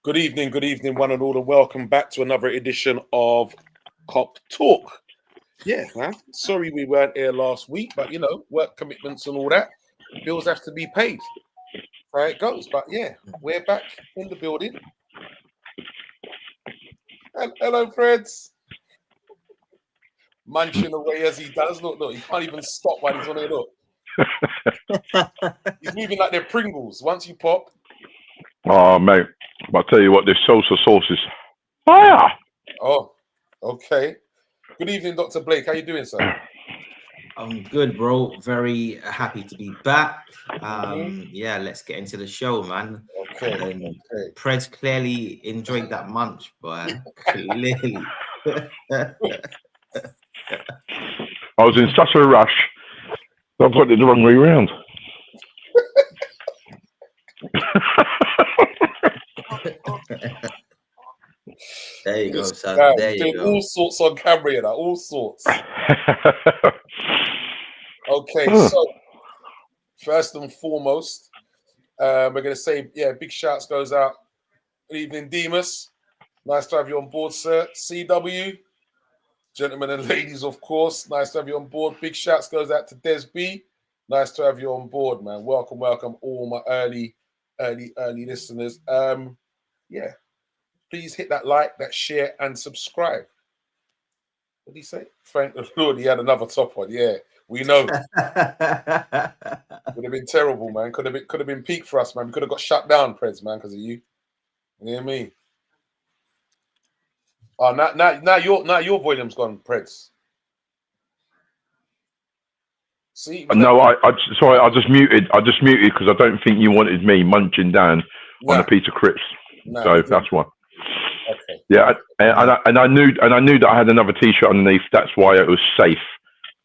Good evening, one and all, and welcome back to another edition of Cop Talk. Yeah, man. Sorry we weren't here last week, but work commitments and all that. Bills have to be paid. How it goes. But yeah, we're back in the building. And hello, Freds. Munching away as he does. Look, he can't even stop while he's on it. Look. He's moving like they're Pringles. Once you pop. Oh, mate. I'll tell you what, this salsa sauce is fire. Oh, okay. Good evening, Dr. Blake. How you doing, sir? I'm good, bro. Very happy to be back. Yeah, let's get into the show, man. Okay. Preds clearly enjoyed that munch, boy. Clearly. I was in such a rush, I've got it the wrong way around. There you go, son. Yeah, there you go. All sorts on camera, all sorts. Okay, so first and foremost, we're going to say, big shouts goes out. Good evening, Demas. Nice to have you on board, sir. CW, gentlemen and ladies, of course. Nice to have you on board. Big shouts goes out to Des B. Nice to have you on board, man. Welcome, all my early listeners. Please hit that like, that share, and subscribe. What did he say? Thank the Lord, he had another top one. Yeah, we know. Would have been terrible, man. Could have been peak for us, man. We could have got shut down, Preds, man, because of you. You hear me? Oh, now your volume's gone, Preds. See? No, sorry, I just muted because I don't think you wanted me munching down on a piece of crisps. So that's why. Okay. Yeah, and I knew that I had another T-shirt underneath. That's why it was safe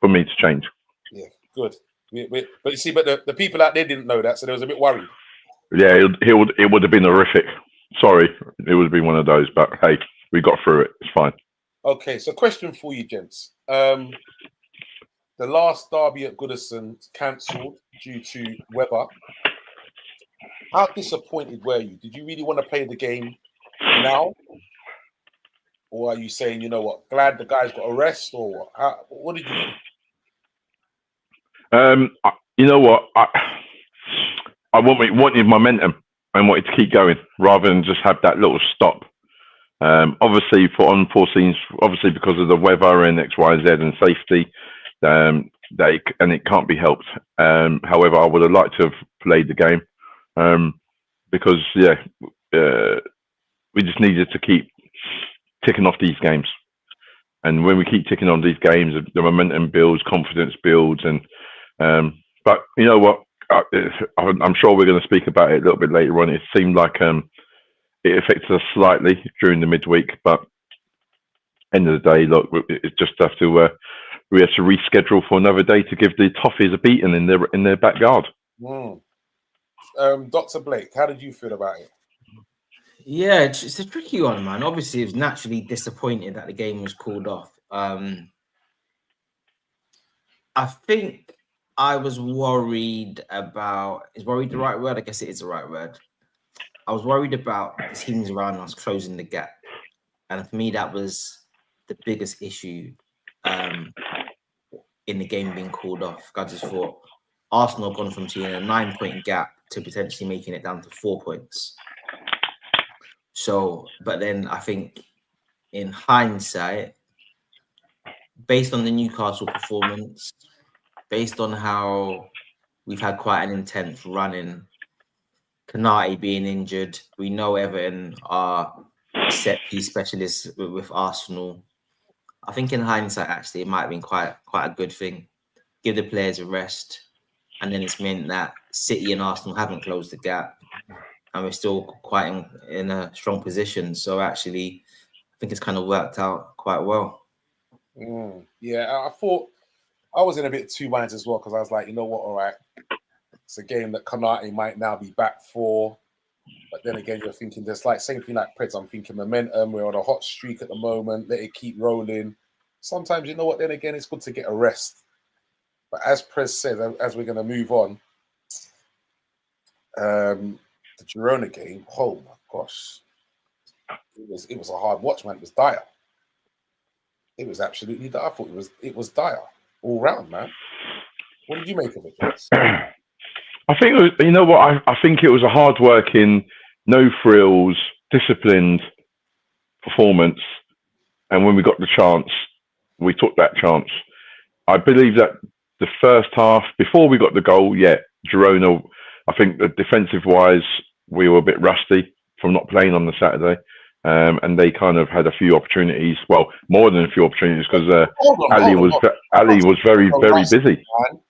for me to change. Yeah, good. But you see, the people out there didn't know that, so they was a bit worried. Yeah, it would have been horrific. Sorry, it would have been one of those. But hey, we got through it. It's fine. Okay, so question for you, gents. The last derby at Goodison cancelled due to weather. How disappointed were you? Did you really want to play the game now? Or are you saying, you know what, glad the guys got a rest, or what? What did you think? You know what, I wanted momentum and wanted to keep going rather than just have that little stop. Obviously for unforeseen, obviously because of the weather and X, Y, Z and safety, and it can't be helped. However, I would have liked to have played the game because we just needed to keep ticking off these games, and when we keep ticking on these games, the momentum builds, confidence builds, and but you know what, I'm sure we're going to speak about it a little bit later on. It seemed like it affected us slightly during the midweek, but end of the day, look, it just have to we have to reschedule for another day to give the Toffees a beating in their backyard. Dr. Blake, how did you feel about it? Yeah, it's a tricky one, man. Obviously, it was naturally disappointed that the game was called off. I think I was worried about... Is worried the right word? I guess it is the right word. I was worried about the teams around us closing the gap. And for me, that was the biggest issue in the game being called off. I just thought Arsenal gone from seeing a 9-point gap to potentially making it down to 4 points. So, but then I think in hindsight, based on the Newcastle performance, based on how we've had quite an intense run-in, Kanate being injured, we know Everton are set-piece specialists with Arsenal. I think in hindsight, actually, it might have been quite a good thing. Give the players a rest, and then it's meant that City and Arsenal haven't closed the gap, and we're still quite in a strong position. So actually, I think it's kind of worked out quite well. Yeah, I thought I was in a bit two minds as well, because I was like, you know what, all right, it's a game that Kanate might now be back for. But then again, you're thinking just like same thing like Preds. I'm thinking momentum. We're on a hot streak at the moment. Let it keep rolling. Sometimes, you know what, then again, it's good to get a rest. But as Prez said, as we're going to move on, the Girona game, oh my gosh. it was a hard watch, man. It was dire. It was absolutely dire. I thought it was dire all round, man. What did you make of it, Jess? I think it was, you know what, I think it was a hard-working, no frills, disciplined performance, and when we got the chance, we took that chance. I believe that the first half, before we got the goal, Girona, I think that defensive-wise, we were a bit rusty from not playing on the Saturday, and they kind of had a few opportunities, well, more than a few opportunities, because Ali was very, very busy. Man.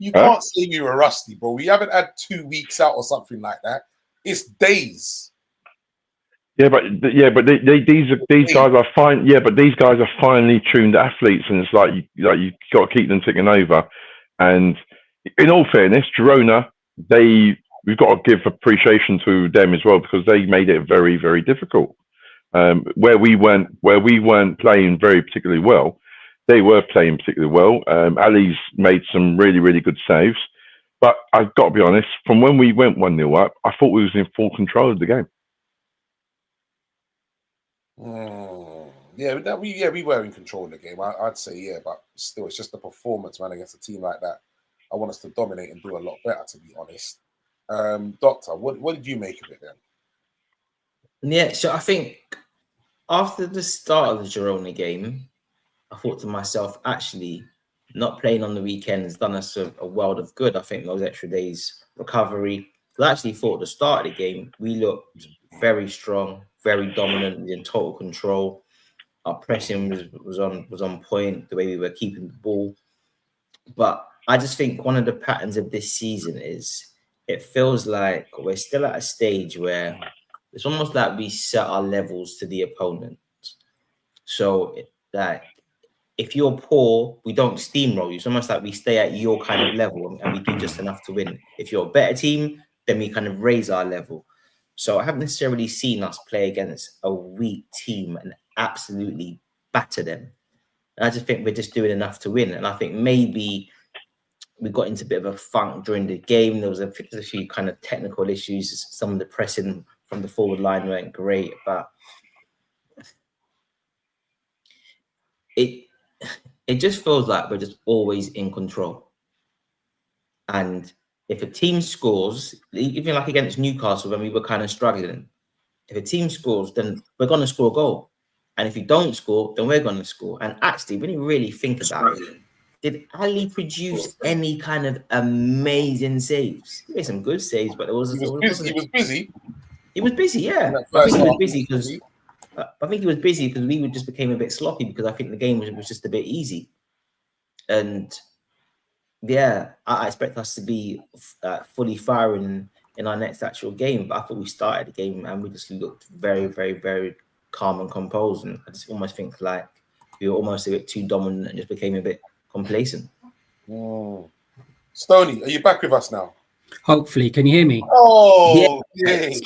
You can't say you were rusty, bro. We haven't had 2 weeks out or something like that. It's days. These guys are fine. Yeah, but these guys are finely tuned athletes, and it's like you got to keep them ticking over. And in all fairness, Girona, we've got to give appreciation to them as well, because they made it very, very difficult. Where we weren't playing very particularly well, they were playing particularly well. Ali's made some really, really good saves. But I've got to be honest, from when we went 1-0 up, I thought we was in full control of the game. We were in control of the game. I'd say, but still, it's just a performance, man, against a team like that. I want us to dominate and do a lot better, to be honest. Doctor, what did you make of it then? Yeah, so I think after the start of the Girona game, I thought to myself, actually, not playing on the weekend has done us a world of good. I think those extra days recovery. I actually thought at the start of the game, we looked very strong, very dominant, we were in total control. Our pressing was on point, the way we were keeping the ball. But I just think one of the patterns of this season is it feels like we're still at a stage where it's almost like we set our levels to the opponent. So if you're poor, we don't steamroll you. It's almost like we stay at your kind of level and we do just enough to win. If you're a better team, then we kind of raise our level. So I haven't necessarily seen us play against a weak team and absolutely batter them. And I just think we're just doing enough to win. And I think maybe we got into a bit of a funk during the game. There was a few kind of technical issues. Some of the pressing from the forward line weren't great, but it just feels like we're just always in control. And if a team scores, even like against Newcastle when we were kind of struggling, if a team scores, then we're going to score a goal. And if you don't score, then we're going to score. And actually, when you really think about it, did Ali produce any kind of amazing saves? He made some good saves, but he was busy. He was busy, yeah. I think he was busy because I think he was busy because we just became a bit sloppy because I think the game was just a bit easy. And yeah, I expect us to be fully firing in our next actual game. But I thought we started the game and we just looked very, very, very calm and composed. And I just almost think like we were almost a bit too dominant and just became a bit complacent. Stoney, are you back with us now? Hopefully, can you hear me? Oh, yes.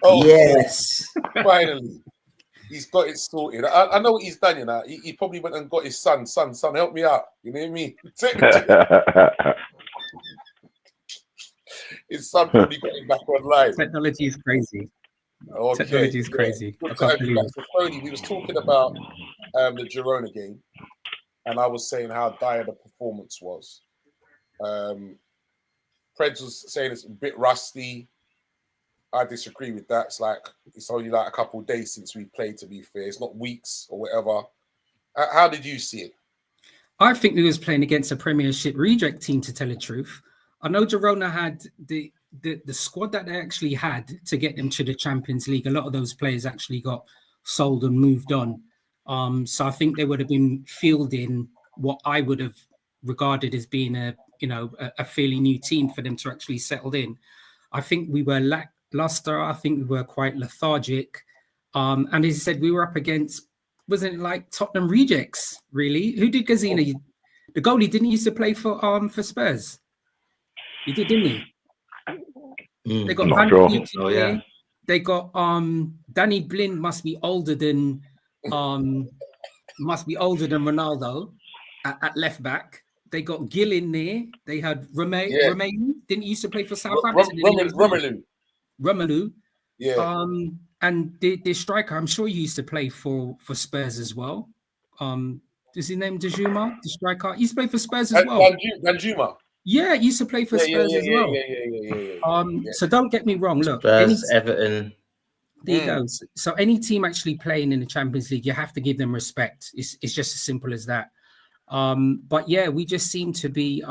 Oh, yes. Finally. He's got it sorted. I know what he's done, you know. He probably went and got his son, help me out. You know what I mean? His son probably got him back online. Technology is crazy. Okay. Technology is crazy. So, Tony, we was talking about the Girona game, and I was saying how dire the performance was. Preds was saying it's a bit rusty. I disagree with that. It's only like a couple of days since we played, to be fair. It's not weeks or whatever. How did you see it? I think we was playing against a Premiership reject team, to tell the truth. I know Girona had the squad that they actually had to get them to the Champions League. A lot of those players actually got sold and moved on. So I think they would have been fielding what I would have regarded as being a fairly new team for them to actually settle in. I think we were lackluster. I think we were quite lethargic. And as you said, we were up against, wasn't it like Tottenham rejects, really? Who did Gazina? The goalie didn't used to play for Spurs. He did, didn't he? They got yeah. They got Danny Blind must be older than Ronaldo at left back. They got Gill in there. They had Romain, didn't used to play for Southampton. Romelu. Romelu. Yeah. the striker, I'm sure he used to play for Spurs as well. Is his name Dejuma? The striker, he used to play for Spurs as well. Danjuma. Yeah, he used to play for Spurs as well. Yeah. So don't get me wrong. Look, Spurs, Everton. There you go. So any team actually playing in the Champions League, you have to give them respect. It's just as simple as that. But yeah, we just seem to be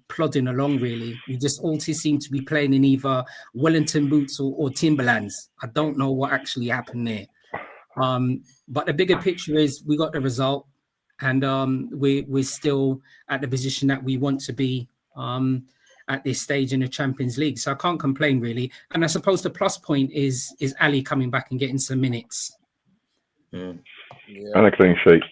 plodding along, really. We just all seem to be playing in either Wellington boots or Timberlands. I don't know what actually happened there. But the bigger picture is we got the result, and we're still at the position that we want to be at this stage in the Champions League. So I can't complain, really. And I suppose the plus point is Ali coming back and getting some minutes. And a clean sheet.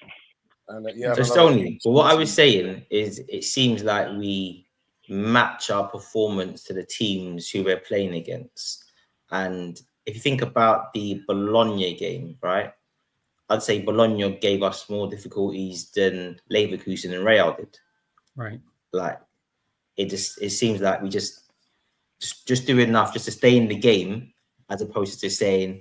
So Sony, but what I was saying is it seems like we match our performance to the teams who we're playing against. And if you think about the Bologna game, right? I'd say Bologna gave us more difficulties than Leverkusen and Real did. Right. Like it seems like we just do enough just to stay in the game, as opposed to just saying,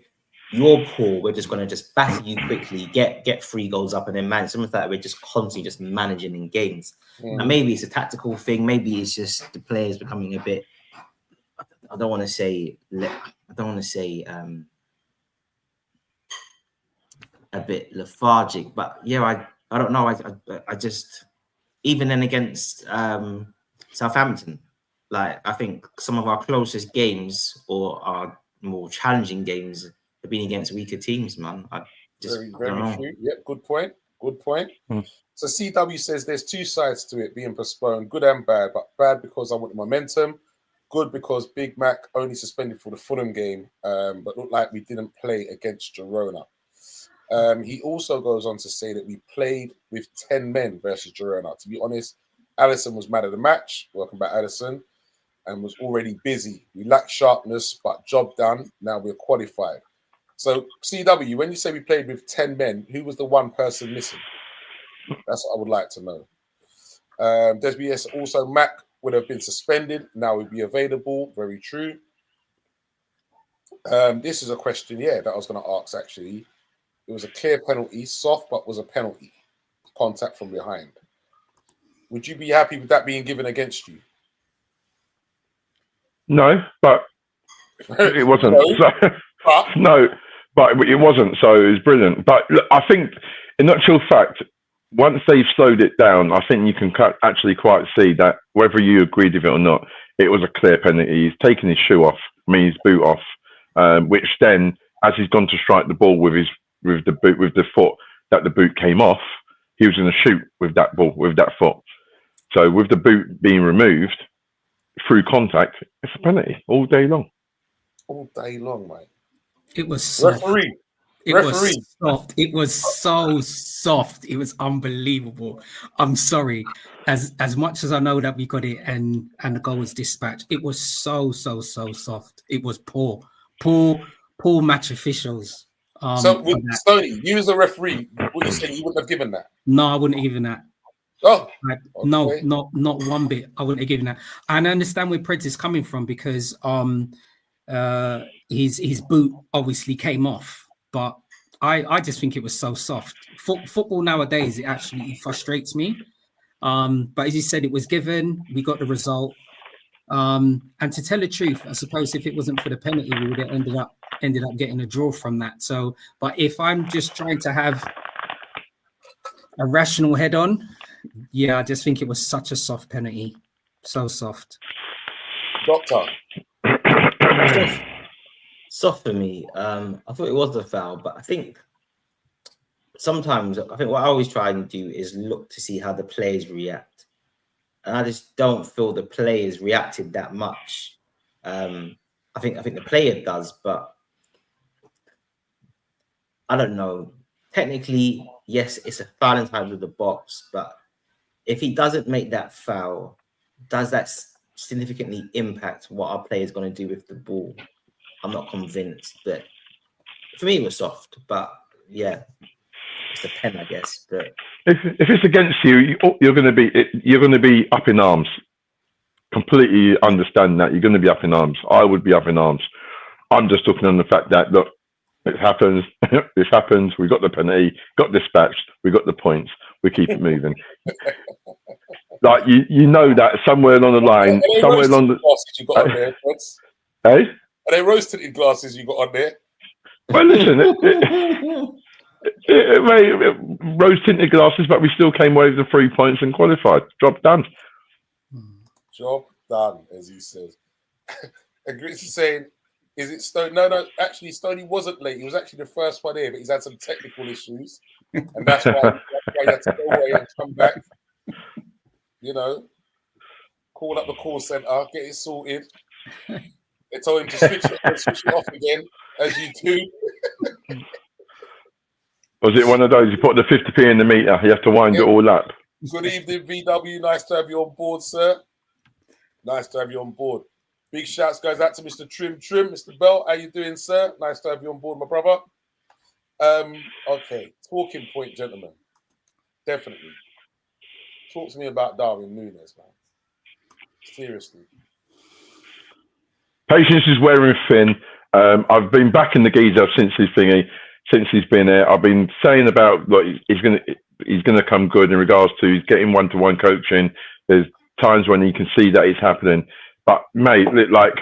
you're poor, we're just going to just batter you quickly, get 3 goals up, and then manage. Something like that, we're just constantly just managing in games. And maybe it's a tactical thing. Maybe it's just the players becoming a bit, I don't want to say a bit lethargic, but yeah, I don't know. I just, even then against Southampton, like I think some of our closest games or our more challenging games have been against weaker teams, man. I just very true. Yeah, good point. So CW says there's 2 sides to it being postponed, good and bad, but bad because I want the momentum, good because Big Mac only suspended for the Fulham game, but looked like we didn't play against Girona. He also goes on to say that we played with 10 men versus Girona. To be honest, Alisson was mad at the match. Welcome back, Alisson. And was already busy. We lacked sharpness, but job done. Now we're qualified. So, CW, when you say we played with 10 men, who was the one person missing? That's what I would like to know. Desbies also, Mac would have been suspended. Now would be available. Very true. This is a question, that I was going to ask, actually. It was a clear penalty, soft, but was a penalty. Contact from behind. Would you be happy with that being given against you? No, but it wasn't. No, but it wasn't. So it was brilliant. But look, I think, in actual fact, once they've slowed it down, I think you can actually quite see that whether you agreed with it or not, it was a clear penalty. He's taken his shoe off, his boot off, which then, as he's gone to strike the ball with the foot that the boot came off, he was going to shoot with that ball, with that foot. So with the boot being removed through contact, it's a penalty all day long. All day long, mate. It was soft. Referee. Was soft. It was so soft. It was unbelievable. I'm sorry. As much as I know that we got it and the goal was dispatched, it was so soft. It was poor match officials. So with Stoney, you as a referee, what you saying? You wouldn't have given that? No, I wouldn't have given that. Oh, okay. No, not one bit. I wouldn't have given that. And I understand where Prince is coming from because his boot obviously came off, but I just think it was so soft. Football nowadays, it actually frustrates me. But as you said, it was given. We got the result. And to tell the truth, I suppose if it wasn't for the penalty, we would have ended up getting a draw from that. So, but if I'm just trying to have a rational head on, I just think it was such a soft penalty. So soft. Doctor. Soft for me. I thought it was a foul, but I think sometimes what I always try and do is look to see how the players react. And I just don't feel the players reacted that much. I think the player does, but I don't know. Technically, yes, it's a foul inside of the box, but if he doesn't make that foul, does that significantly impact what our player is going to do with the ball? I'm not convinced. But for me, it was soft. But yeah, it's a pen, I guess. But if it's against you, you're going to be up in arms. Completely understand that you're going to be up in arms. I would be up in arms. I'm just looking on the fact that look, It happens. This happens. We got the penalty, got dispatched, we got the points, we keep it moving. Like you know that somewhere along the line, somewhere along the glasses you got on there, Fritz? Hey? Are they rose tinted glasses you got on there? Well, listen, rose tinted glasses, but we still came away with the 3 points and qualified. Job done. Job done, as he says. And Grits is saying, is it Stone? No, actually, Stoney wasn't late. He was actually the first one here, but he's had some technical issues. And that's why he had to go away and come back. You know, call up the call centre, get it sorted. They told him to switch it off again, as you do. Was it one of those, you put the 50p in the meter, you have to wind it all up? Good evening, VW. Nice to have you on board, sir. Nice to have you on board. Big shouts goes out to Mr. Trim. Mr. Bell, how you doing, sir? Nice to have you on board, my brother. Okay, talking point, gentlemen. Definitely. Talk to me about Darwin Núñez, man. Seriously. Patience is wearing thin. I've been backing the geezer since he's been here. I've been saying about like he's gonna come good in regards to he's getting one-to-one coaching. There's times when you can see that it's happening. But mate, like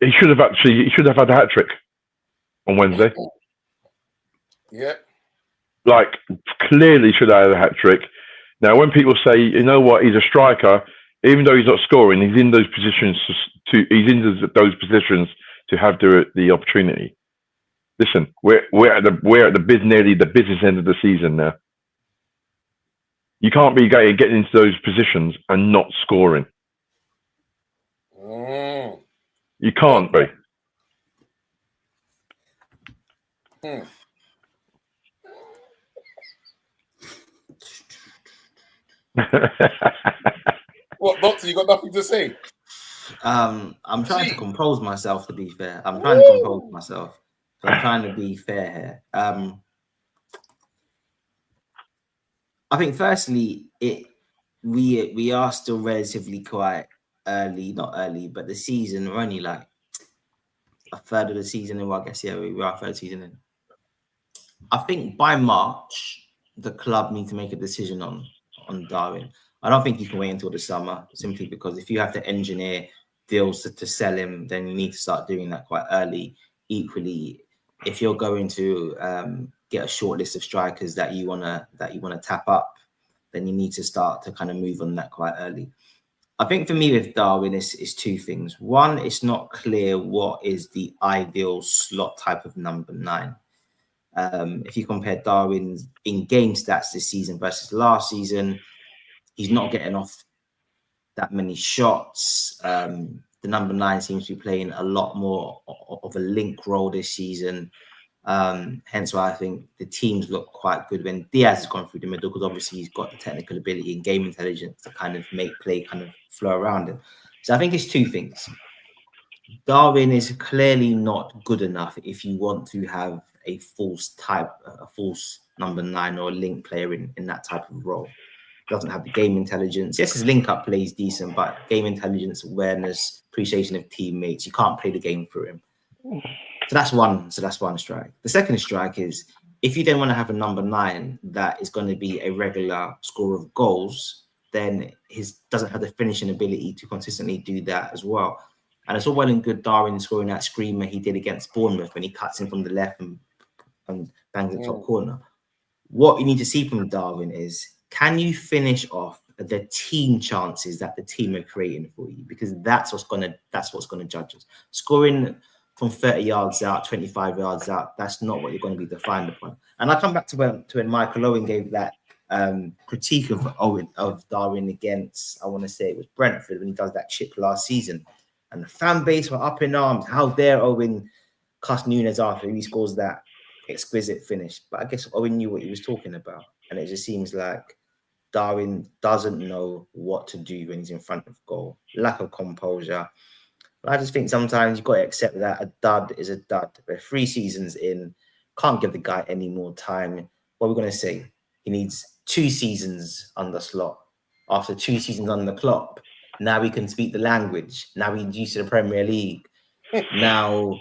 he should have had a hat trick on Wednesday. Yeah. Like clearly should have had a hat trick. Now when people say, you know what, he's a striker, even though he's not scoring, he's in those positions those positions to have the opportunity. Listen, we're at nearly the business end of the season now. You can't be getting into those positions and not scoring. You can't be. What, Doctor? You got nothing to say? I'm trying to compose myself. To be fair, I'm trying to compose myself. So I'm trying to be fair here. I think firstly, we are still relatively quite early, not early, but the season we're only like a third of the season in. Well, I guess we are third season in. I think by March the club need to make a decision on Darwin. I don't think you can wait until the summer, simply because if you have to engineer deals to sell him, then you need to start doing that quite early. Equally, if you're going to get a short list of strikers that you wanna tap up, then you need to start to kind of move on that quite early. I think for me with Darwin is two things. One, it's not clear what is the ideal slot type of number 9. If you compare Darwin's in-game stats this season versus last season, he's not getting off that many shots. The number 9 seems to be playing a lot more of a link role this season. Hence why I think the teams look quite good when Diaz has gone through the middle, because obviously he's got the technical ability and game intelligence to kind of make play kind of flow around him. So I think it's two things. Darwin is clearly not good enough if you want to have a false number 9 or a link player in that type of role. Doesn't have the game intelligence. Yes, his link-up play is decent, but game intelligence, awareness, appreciation of teammates, you can't play the game through him. So that's one strike. The second strike is if you then want to have a number 9 that is going to be a regular scorer of goals, then doesn't have the finishing ability to consistently do that as well. And it's all well and good Darwin scoring that screamer he did against Bournemouth when he cuts in from the left and bangs the top corner. What you need to see from Darwin is, can you finish off the team chances that the team are creating for you? Because that's what's gonna judge us. Scoring from 30 yards out, 25 yards out, that's not what you're going to be defined upon. And I come back to when Michael Owen gave that critique of Darwin against, I want to say it was Brentford, when he does that chip last season. And the fan base were up in arms. How dare Owen cuss Núñez after he scores that exquisite finish? But I guess Owen knew what he was talking about. And it just seems like Darwin doesn't know what to do when he's in front of goal. Lack of composure. But I just think sometimes you've got to accept that a dud is a dud. We're 3 seasons in. Can't give the guy any more time. What are we going to say? He needs 2 seasons under Slot. After 2 seasons under Klopp, now we can speak the language. Now we're used to the Premier League. Now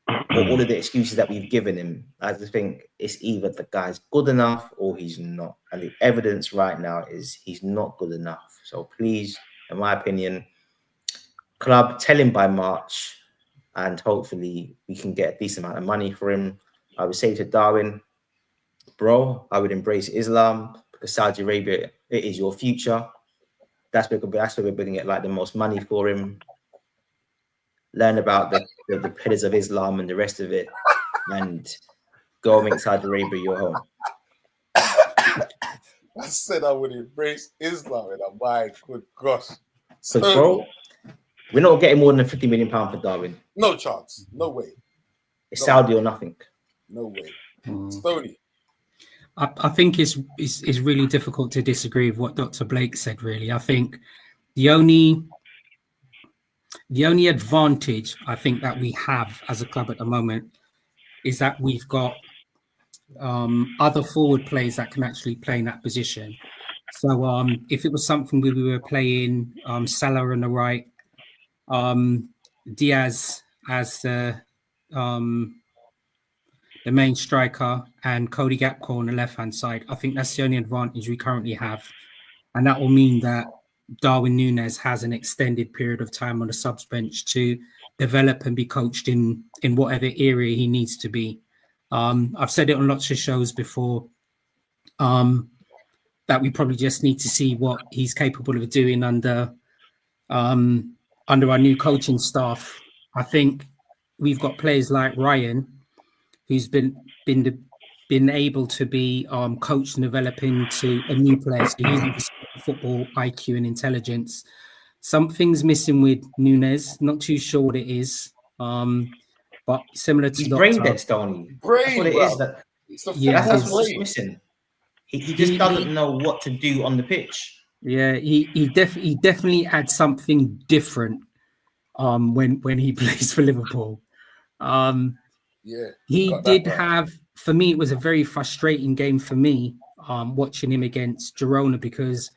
or all of the excuses that we've given him. I just think it's either the guy's good enough or he's not. And the evidence right now is he's not good enough. So please, in my opinion, club, tell him by March, and hopefully we can get a decent amount of money for him. I would say to Darwin, bro, I would embrace Islam because Saudi Arabia, it is your future. That's where we're going to get like the most money for him. Learn about the pillars of Islam and the rest of it, and go make Saudi Arabia your home. I said I would embrace Islam, and I'm like, good gosh. So, bro, we're not getting more than £50 million for Darwin. No chance. No way. It's Saudi or nothing. No way. Stoney. I think it's really difficult to disagree with what Dr. Blake said, really. I think the only advantage I think that we have as a club at the moment is that we've got other forward players that can actually play in that position. So if it was something where we were playing Salah on the right, Diaz as the main striker, and Cody Gakpo on the left-hand side, I think that's the only advantage we currently have. And that will mean that Darwin Núñez has an extended period of time on the subs bench to develop and be coached in whatever area he needs to be. I've said it on lots of shows before, that we probably just need to see what he's capable of doing under our new coaching staff. I think we've got players like Ryan, who's been able to be coached and develop into a new player. So he's football IQ and intelligence. Something's missing with Núñez. Not too sure what it is. But similar to he's brain dead, Stoney. That's what it is. That's what's missing. He just doesn't know what to do on the pitch. Yeah, he definitely adds something different when he plays for Liverpool. He did have, for me, it was a very frustrating game for me watching him against Girona, because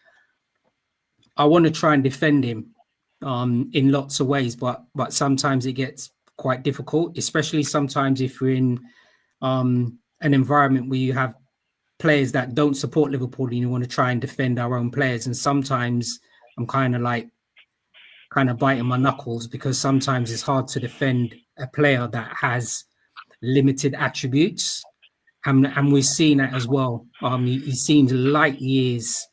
I want to try and defend him in lots of ways, but sometimes it gets quite difficult, especially sometimes if we're in an environment where you have players that don't support Liverpool and you want to try and defend our own players. And sometimes I'm kind of biting my knuckles, because sometimes it's hard to defend a player that has limited attributes, and we're seeing that as well. He seems light years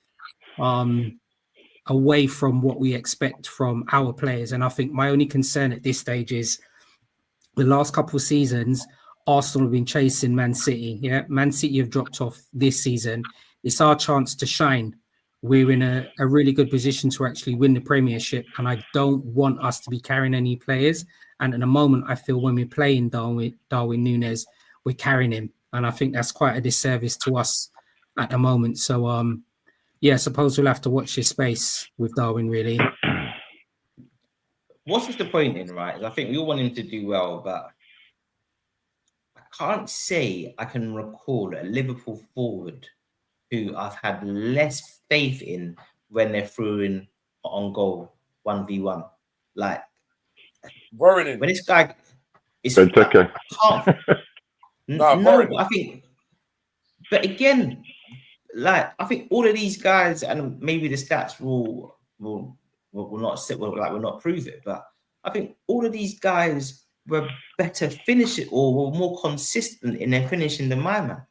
away from what we expect from our players. And I think my only concern at this stage is the last couple of seasons, Arsenal have been chasing Man City. Yeah, Man City have dropped off this season. It's our chance to shine. We're in a really good position to actually win the Premiership, and I don't want us to be carrying any players. And at the moment, I feel when we're playing Darwin Núñez, we're carrying him, and I think that's quite a disservice to us at the moment. So, I suppose we'll have to watch this space with Darwin, really. What's disappointing, right, is I think we all want him to do well, but I can't say I can recall a Liverpool forward who I've had less faith in when they're throwing on goal 1v1. Like, Warren, when this guy is okay. No, I think, but again, like, I think all of these guys, and maybe the stats will not sit, will not prove it, but I think all of these guys were better finishing or were more consistent in their finishing than my man.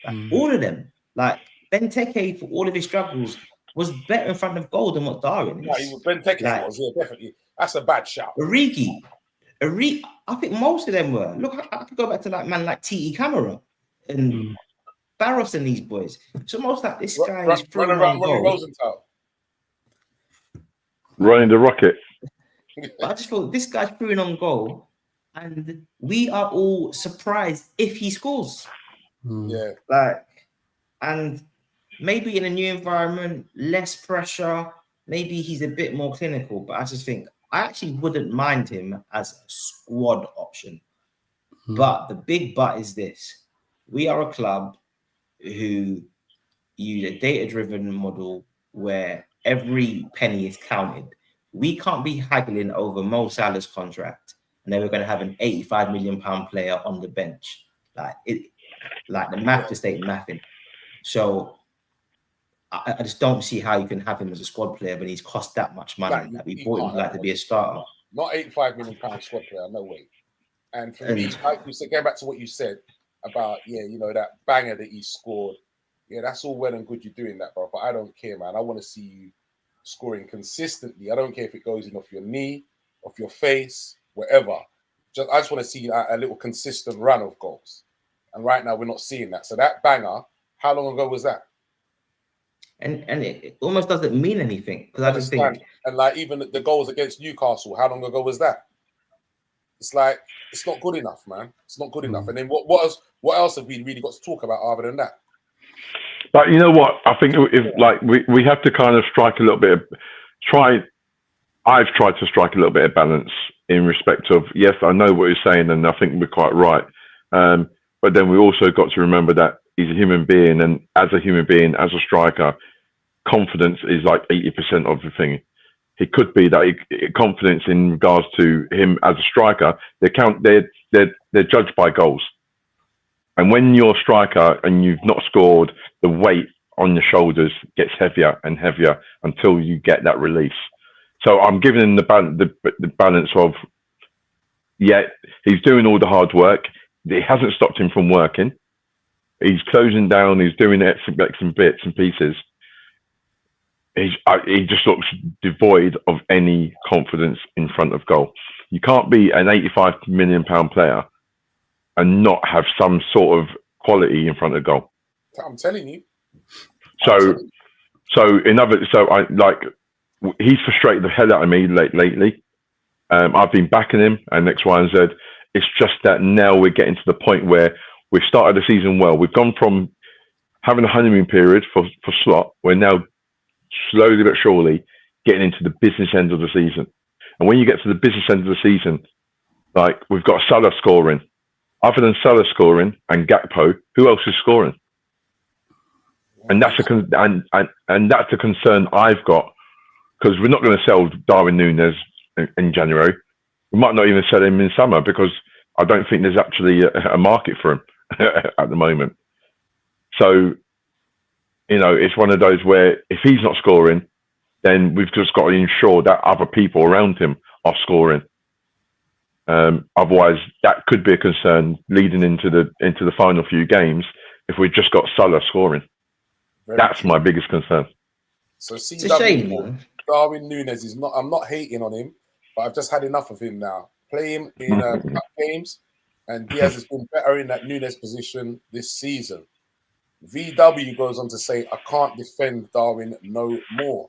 Like, all of them, like Benteke, for all of his struggles, was better in front of goal than what Darwin is. Yeah, Benteke was, definitely. That's a bad shout. Origi, I think most of them were. Look, I could go back to like T.E. Camera and Barros and these boys. So most like this guy is running around Rosenthal. Running the rocket. But I just thought this guy's throwing on goal, and we are all surprised if he scores. Yeah. And maybe in a new environment, less pressure, maybe he's a bit more clinical. But I just think I actually wouldn't mind him as a squad option. But the big but is this: we are a club who use a data-driven model where every penny is counted. We can't be haggling over Mo Salah's contract. and then we're going to have an 85 million pound player on the bench. Like the math just ain't mathing. So I just don't see how you can have him as a squad player when he's cost that much money. Like we bought him to be a starter. Not 85 million pound squad player, no way. And for me, like you said, going back to what you said about, that banger that he scored, that's all well and good you're doing that, bro. But I don't care, man. I want to see you scoring consistently. I don't care if it goes in off your knee, off your face, whatever. I just want to see a little consistent run of goals. And right now, we're not seeing that. So that banger, how long ago was that? And it almost doesn't mean anything because I just think. And like even the goals against Newcastle, how long ago was that? It's like it's not good enough, man. It's not good enough. And then what else have we really got to talk about other than that? But you know what? I think we have to kind of strike a little bit I've tried to strike a little bit of balance in respect of, yes, I know what you're saying, and I think we're quite right. But then we also got to remember that he's a human being, and as a human being, as a striker, confidence is like 80% of the thing. It could be that confidence in regards to him as a striker, they're judged by goals. And when you're a striker and you've not scored, the weight on your shoulders gets heavier and heavier until you get that release. So I'm giving him the balance of, he's doing all the hard work. It hasn't stopped him from working. He's closing down. He's doing some bits and pieces. He just looks devoid of any confidence in front of goal. You can't be an 85 million pound player and not have some sort of quality in front of goal. I'm telling you. He's frustrated the hell out of me lately. I've been backing him and X, Y, and Z. It's just that now we're getting to the point where we've started the season well. We've gone from having a honeymoon period for Slot. We're now slowly but surely getting into the business end of the season. And when you get to the business end of the season, like we've got Salah scoring. Other than Salah scoring and Gakpo, who else is scoring? And that's a concern I've got, because we're not going to sell Darwin Núñez in January. We might not even sell him in summer because I don't think there's actually a market for him at the moment. So, it's one of those where if he's not scoring, then we've just got to ensure that other people around him are scoring. Otherwise, that could be a concern leading into the final few games if we've just got Salah scoring. That's my biggest concern. So it's a shame, man. Darwin Núñez is not. I'm not hating on him, but I've just had enough of him now. Play him in cup games, and Diaz has been better in that Núñez position this season. VW goes on to say, "I can't defend Darwin no more.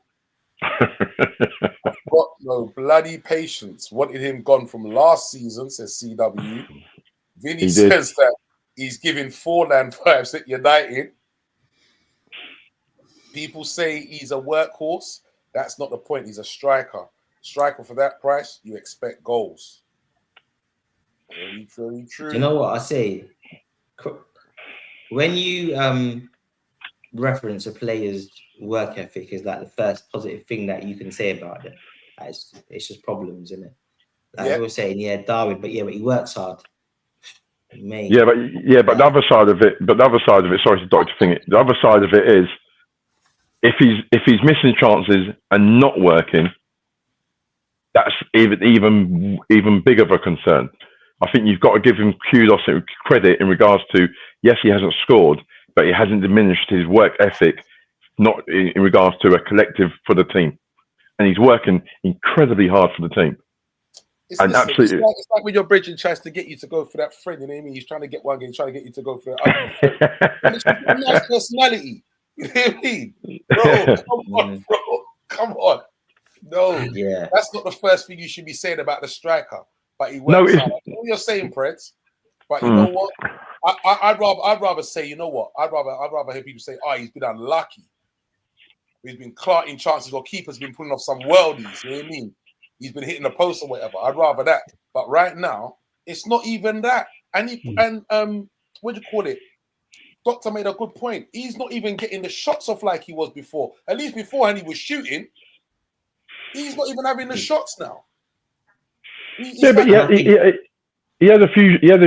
I've got no bloody patience. Wanted him gone from last season," says CW. Vinny says that he's giving 495s at United. People say he's a workhorse. That's not the point. He's a striker. Striker for that price, you expect goals. Very, very true. Do you know what I say? When you reference a player's work ethic is like the first positive thing that you can say about it. It's just problems, isn't it? Like I was saying, Darwin, but he works hard. Mate. But the other side of it, sorry to Dr. Thing, the other side of it is if he's missing chances and not working, that's even bigger of a concern. I think you've got to give him kudos and credit in regards to, yes, he hasn't scored, but he hasn't diminished his work ethic, not in regards to a collective for the team. And he's working incredibly hard for the team. It's like when your bridging tries to get you to go for that friend, you know what I mean? He's trying to get one game, he's trying to get you to go for that. And it's a nice personality. You know what I mean? Bro, come on. No, that's not the first thing you should be saying about the striker. But he works hard. I know what you're saying, Preds. But you know what? I'd rather say, you know what? I'd rather hear people say, he's been unlucky. He's been clarting chances, or keeper's been pulling off some worldies. You know what I mean? He's been hitting the post or whatever. I'd rather that. But right now, it's not even that. And what do you call it? Doctor made a good point. He's not even getting the shots off like he was before. At least beforehand he was shooting. He's not even having the shots now. Yeah, but he had a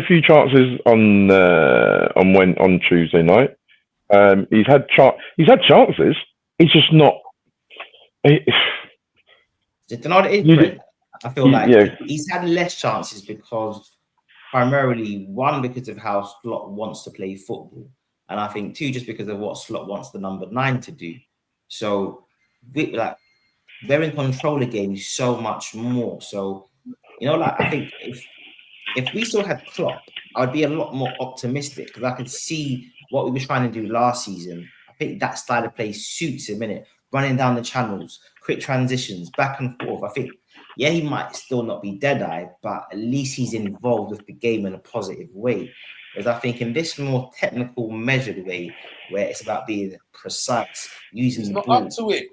few chances on Tuesday night. He's had chances. He's just not. Do you know what it is, Brent? I feel like he's had less chances because primarily, one, because of how Slot wants to play football, and I think two, just because of what Slot wants the number 9 to do. So, they're in control of games so much more. So, I think if we still had Klopp, I would be a lot more optimistic because I could see what we were trying to do last season. I think that style of play suits him, innit? Running down the channels, quick transitions, back and forth. I think, he might still not be dead-eye, but at least he's involved with the game in a positive way. Whereas I think in this more technical, measured way, where it's about being precise, using the ball, up to it.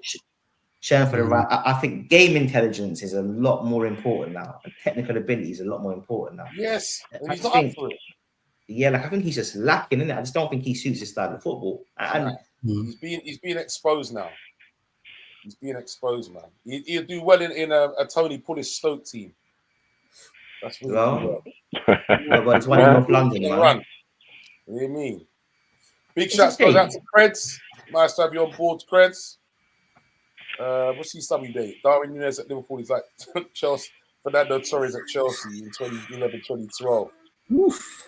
Sharing for the right. I think game intelligence is a lot more important now, and technical ability is a lot more important now. Yes, and he's not up for it. Yeah, I think he's just lacking in it. I just don't think he suits his style of football. And he's being exposed now. He's being exposed, man. He'll do well in a Tony Pulis Stoke team. That's what but it's one in North London, man. Run. What do you mean? Big shouts goes out to Creds. Nice to have you on board, Creds. What's his summy date? Darwin Núñez at Liverpool is like Chelsea. Fernando Torres at Chelsea in 2011, 2012. Oof.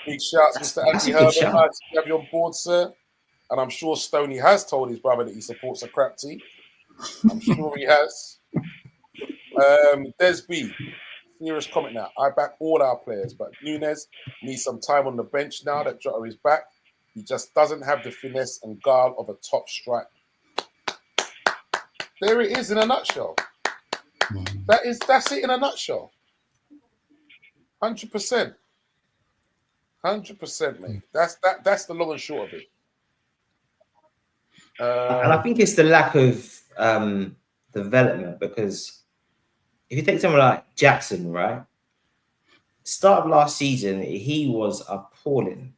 Big shouts, Mr. Andy Herbert. Nice to have you on board, sir. And I'm sure Stoney has told his brother that he supports a crap team. I'm sure he has. Des B, serious comment now. I back all our players, but Núñez needs some time on the bench now that Jota is back. He just doesn't have the finesse and guile of a top striker. There it is in a nutshell. That's it in a nutshell. 100%. 100%, mate. That's the long and short of it. And I think it's the lack of development, because if you take someone like Jackson, right? Start of last season, he was appalling,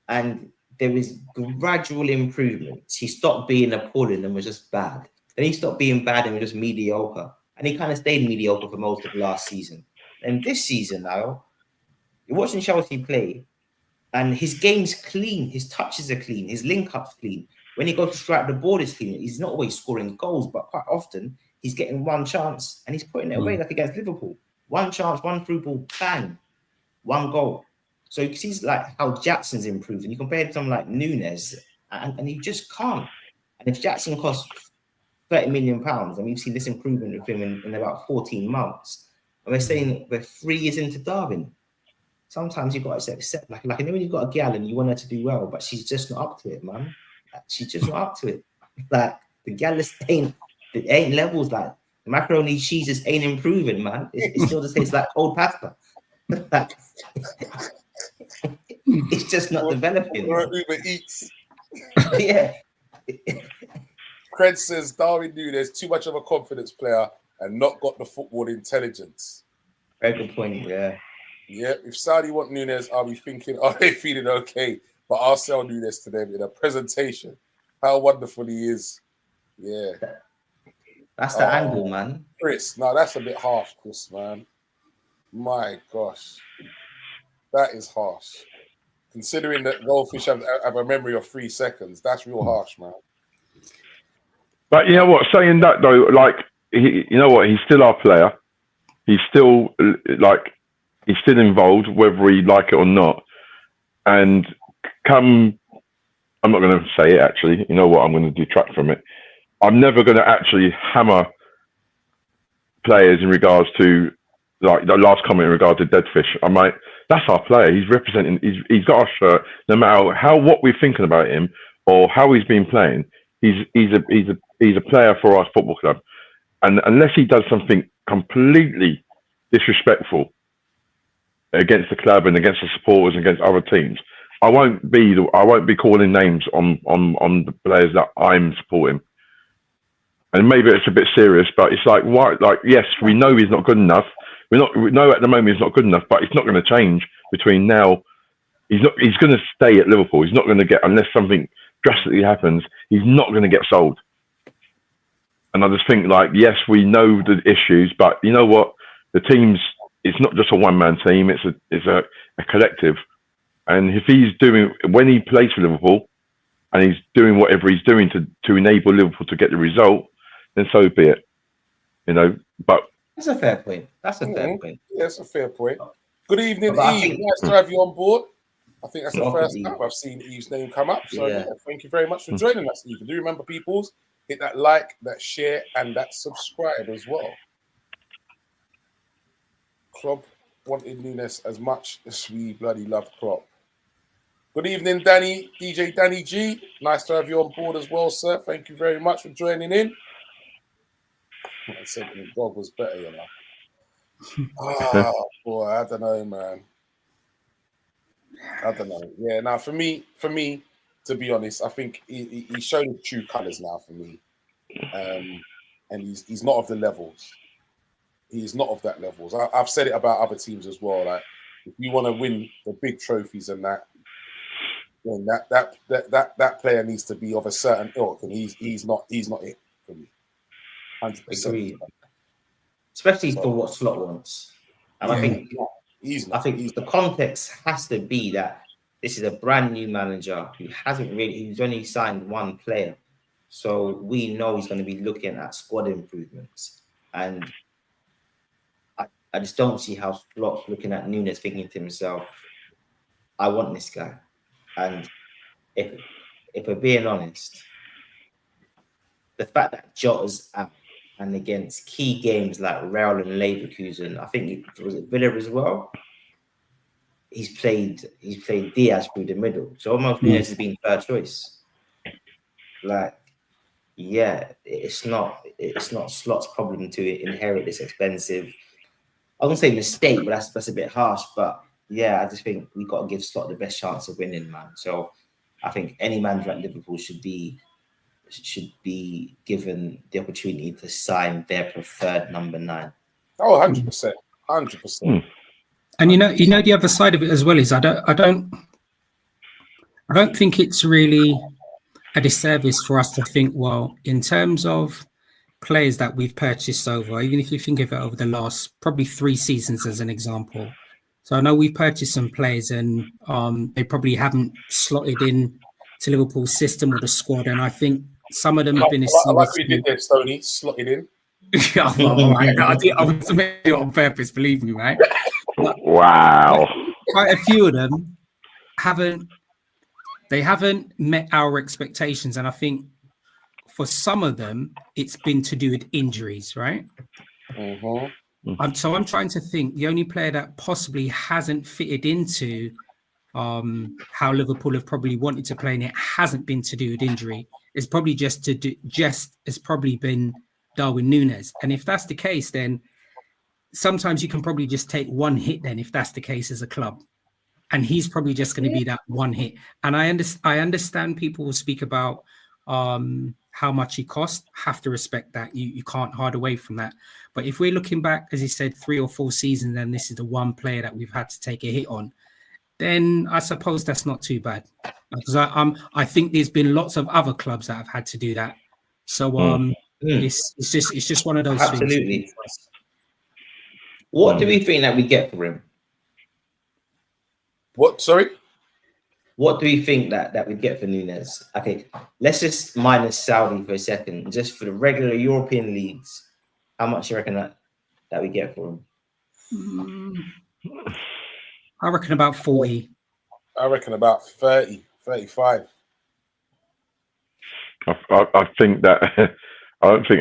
and there was gradual improvements. He stopped being appalling and was just bad. Then he stopped being bad and was just mediocre, and he kind of stayed mediocre for most of last season. And this season now, you're watching Chelsea play, and his game's clean, his touches are clean, his link-up's clean. When he goes to strike the ball, is clean. He's not always scoring goals, but quite often he's getting one chance and he's putting it away, like against Liverpool. One chance, one through ball, bang, one goal. So you see like how Jackson's improved, and you compare it to someone like Núñez, and you just can't. And if Jackson costs £30 million, and we've seen this improvement with him in about 14 months, and we're saying we're 3 years into Darwin. Sometimes you've got to accept, like when you've got a gal and you want her to do well, but she's just not up to it, man. She's just not up to it. Like the gal ain't levels. Like the macaroni cheese just ain't improving, man. It still just tastes like cold pasta. Like, it's just not developing. Uber Eats. Yeah. Cred says Darwin Núñez too much of a confidence player and not got the football intelligence. Very good point. Yeah. Yeah. If Saudi want Núñez, I'll be thinking, are they feeling okay? But I'll sell Núñez to them in a presentation. How wonderful he is. Yeah. That's the angle, man. Chris, no, that's a bit harsh, Chris, man. My gosh. That is harsh. Considering that goldfish have a memory of 3 seconds, that's real harsh, man. But you know what? Saying that, though, like, you know what? He's still our player. He's still, he's still involved, whether we like it or not. And I'm not going to say it, actually. You know what? I'm going to detract from it. I'm never going to actually hammer players in regards to, like, the last comment in regard to Deadfish. I'm like, that's our player. He's representing, he's got our shirt. No matter what we're thinking about him or how he's been playing, he's a player for our football club. And unless he does something completely disrespectful against the club and against the supporters and against other teams, I won't be calling names on the players that I'm supporting. And maybe it's a bit serious, but it's like, why? Like, yes, we know he's not good enough. We know at the moment he's not good enough, but it's not going to change between now. He's going to stay at Liverpool. He's not going to get, unless something drastically happens, he's not going to get sold. And I just think, like, yes, we know the issues, but you know what? the team's, it's not just a one-man team, it's a collective. And if he's doing, when he plays for Liverpool and he's doing whatever he's doing to enable Liverpool to get the result, then so be it. You know, but that's a fair point. That's a fair point. Yeah, that's a fair point. Good evening, But Eve. Nice to have you on board. I think that's the Welcome, first Eve. time I've seen Eve's name come up. So Yeah. yeah, thank you very much for joining us, Eve. Do remember, peoples, hit that like, that share, and that subscribe as well. Klopp wanted Nunes as much as we bloody love Klopp. Good evening, Danny, DJ Danny G. Nice to have you on board as well, sir. Thank you very much for joining in. I said the dog was better, you know. Oh boy, I don't know, man. I don't know. Yeah, now for me, to be honest, I think he showed his true colours now for me. And he's not of the levels. He's not of that levels. I've said it about other teams as well. Like, if you want to win the big trophies and that, then that player needs to be of a certain ilk, and he's not it for me. 100%. Agreed. Especially for what Slot wants. And I think the context has to be that this is a brand new manager who's only signed one player. So we know he's going to be looking at squad improvements. And I just don't see how Slot's looking at Nunes thinking to himself, I want this guy. And if we're being honest, the fact that Jota's out and against key games like Real and Leverkusen, I think it was at Villa as well. He's played Diaz through the middle, so almost Nunes has been third choice. Like, yeah, it's not Slot's problem to inherit this expensive. I wouldn't say mistake, but that's a bit harsh. But yeah, I just think we got to give Slot the best chance of winning, man. So I think any manager at Liverpool should be given the opportunity to sign their preferred number 9. Oh, 100%. 100%. And you know the other side of it as well is I don't think it's really a disservice for us to think, well, in terms of players that we've purchased over, even if you think of it over the last probably 3 seasons as an example. So I know we've purchased some players and they probably haven't slotted in to Liverpool's system or the squad, and I think some of them have been. I like what you did there, Stoney. Slotted in. I was making it on purpose, believe me, right? But wow. Quite a few of them haven't met our expectations, and I think for some of them it's been to do with injuries, right? Mm-hmm. So I'm trying to think. The only player that possibly hasn't fitted into how Liverpool have probably wanted to play, and it hasn't been to do with injury. It's probably it's probably been Darwin Nunes. And if that's the case, then sometimes you can probably just take one hit. Then, if that's the case as a club, and he's probably just going to be that one hit. And I understand people will speak about how much he cost. Have to respect that. You can't hide away from that. But if we're looking back, as he said, 3 or 4 seasons, and this is the one player that we've had to take a hit on, then I suppose that's not too bad. Because I think there's been lots of other clubs that have had to do that. So it's just one of those things. Absolutely. What do we think that we get for him? What? Sorry? What do we think that we get for Nunes? Okay, let's just minus Saudi for a second. Just for the regular European leagues, how much do you reckon that we get for him? I reckon about 40. I reckon about 30, 35. I think that I don't think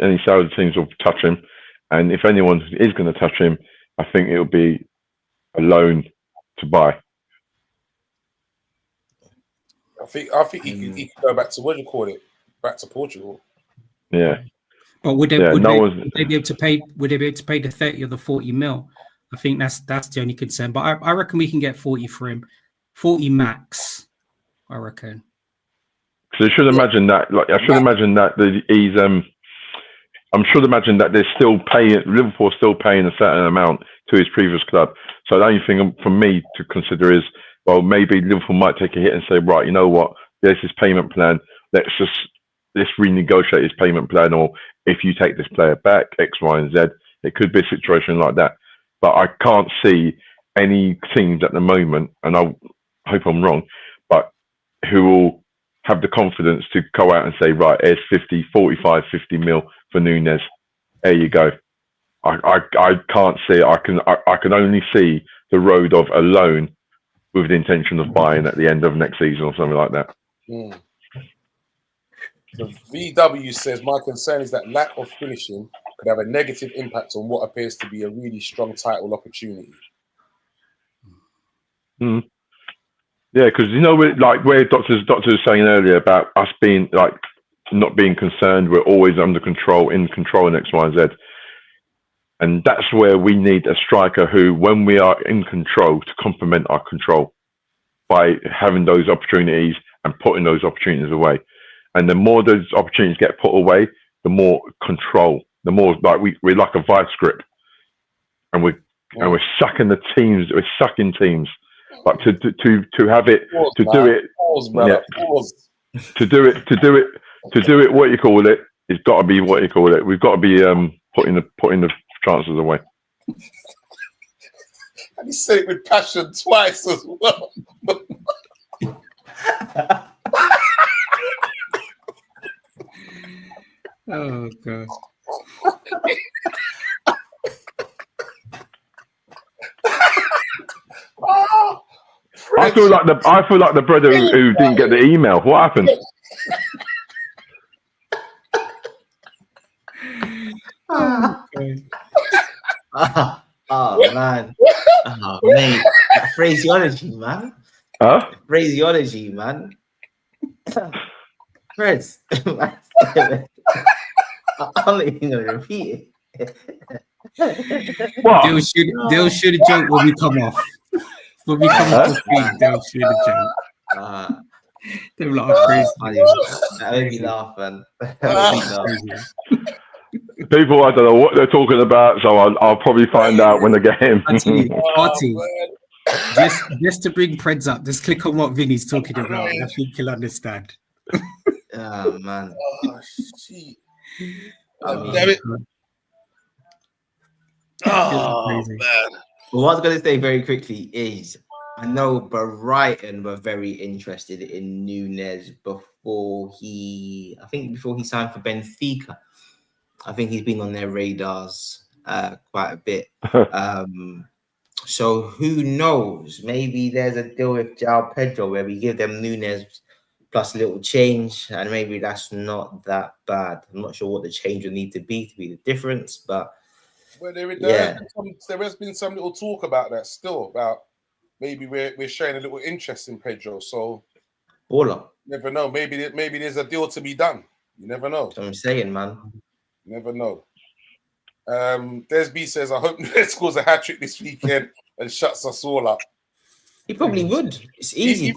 any Saudi teams will touch him, and if anyone is going to touch him, I think it'll be a loan to buy. I think he could go back to, what do you call it? Back to Portugal. Yeah. But would they be able to pay? Would they be able to pay the 30 or the 40 mil? I think that's the only concern. But I reckon we can get 40 for him, 40 max. I reckon. So I should imagine that. Imagine that he's. I'm sure to imagine that they're still paying. Liverpool are still paying a certain amount to his previous club. So the only thing for me to consider is, well, maybe Liverpool might take a hit and say, right, you know what? There's his payment plan. Let's renegotiate his payment plan, or if you take this player back, X, Y, and Z, it could be a situation like that. But I can't see any teams at the moment, and I hope I'm wrong, but who will have the confidence to go out and say, right, here's 45, 50 mil for Nunes. There you go. I can't see it. I can only see the road of a loan with the intention of buying at the end of next season or something like that. Mm. The VW says, my concern is that lack of finishing could have a negative impact on what appears to be a really strong title opportunity. Mm. Yeah, because like where doctors were saying earlier about us being like not being concerned, we're always under control, in control, and X, Y, and Z. And that's where we need a striker who, when we are in control, to complement our control by having those opportunities and putting those opportunities away. And the more those opportunities get put away, the more control, the more like we're like a vice grip, and we're sucking the teams, we're sucking teams. But to have it, pause, to man. do it, Pause, brother. yeah, Pause. to do it, what you call it, it's got to be what you call it. We've got to be putting the chances away. And he said it with passion twice as well. Oh god. Oh, I feel like the brother who didn't get the email. What happened? Oh man. Oh mate. That phraseology, man. Huh? Phraseology, man. Fred. I'm not even gonna repeat it. What? They'll shoot a joke when we come off. When we come off the feed, they'll shoot a joke. They'll laugh crazy. That made me laugh, man. People, I don't know what they're talking about, so I'll probably find out when I get him. Artie, just to bring Preds up, just click on what Vinny's talking about. I think he'll understand. Oh man. Oh shit. Damn it. Oh Crazy. man. What I was going to say very quickly is I know Brighton were very interested in Nunes before he signed for Benfica. I think he's been on their radars quite a bit. So who knows? Maybe there's a deal with João Pedro where we give them Nunes plus a little change, and maybe that's not that bad. I'm not sure what the change would need to be the difference, but Well, there yeah. has been some little talk about that still, about maybe we're showing a little interest in Pedro. So Baller. never know. Maybe there's a deal to be done. You never know. That's what I'm saying, man. Never know. Des B says, I hope Nunes scores a hat trick this weekend and shuts us all up. He probably would. It's easy.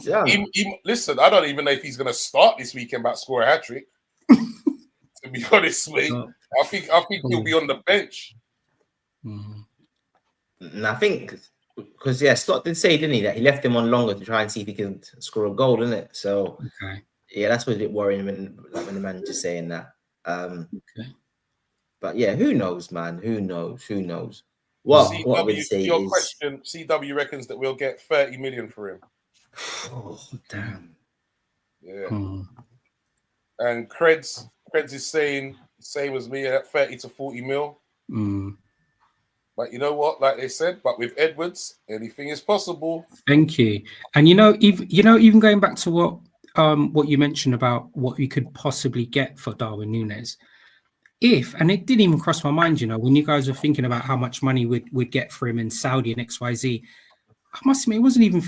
Listen, I don't even know if he's going to start this weekend about score a hat trick. To be honest, mate, I think he'll be on the bench. And I think because Scott did say, didn't he, that he left him on longer to try and see if he can score a goal, didn't it? So yeah, that's what's a bit worrying when the manager's saying that. But yeah, who knows, man? Who knows? What I would say your question, CW reckons that we'll get 30 million for him. Oh damn. Yeah. And Creds is saying same as me at 30 to 40 mil. But you know what? Like they said, but with Edwards, anything is possible. Thank you. And even going back to what you mentioned about what we could possibly get for Darwin Nunes. And it didn't even cross my mind, when you guys were thinking about how much money we'd get for him in Saudi and XYZ, I must admit, I wasn't even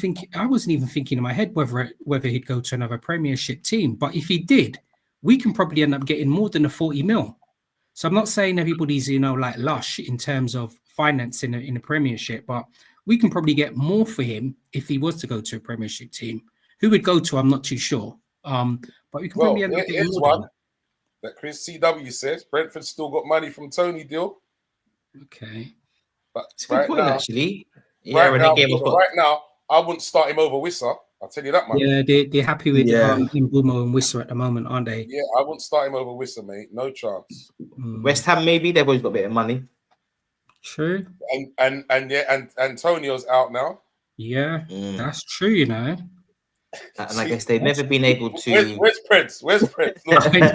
thinking in my head whether he'd go to another Premiership team. But if he did, we can probably end up getting more than a 40 mil. So I'm not saying everybody's, like lush in terms of financing in the Premiership, but we can probably get more for him if he was to go to a Premiership team. Who would go to, I'm not too sure. But we can probably end up getting more one that Chris CW says. Brentford still got money from Tony deal. Okay. But it's a good point, actually. Yeah, right now, I wouldn't start him over Wissa. I'll tell you that much. Yeah, they're happy with Mbumo and Wissa at the moment, aren't they? Yeah, I wouldn't start him over Wissa, mate. No chance. West Ham, maybe. They've always got a bit of money. True. And yeah, and Antonio's out now. Yeah, that's true. You know. And I guess they've never been able to. Where's Prince? Where's Prince? Look. I got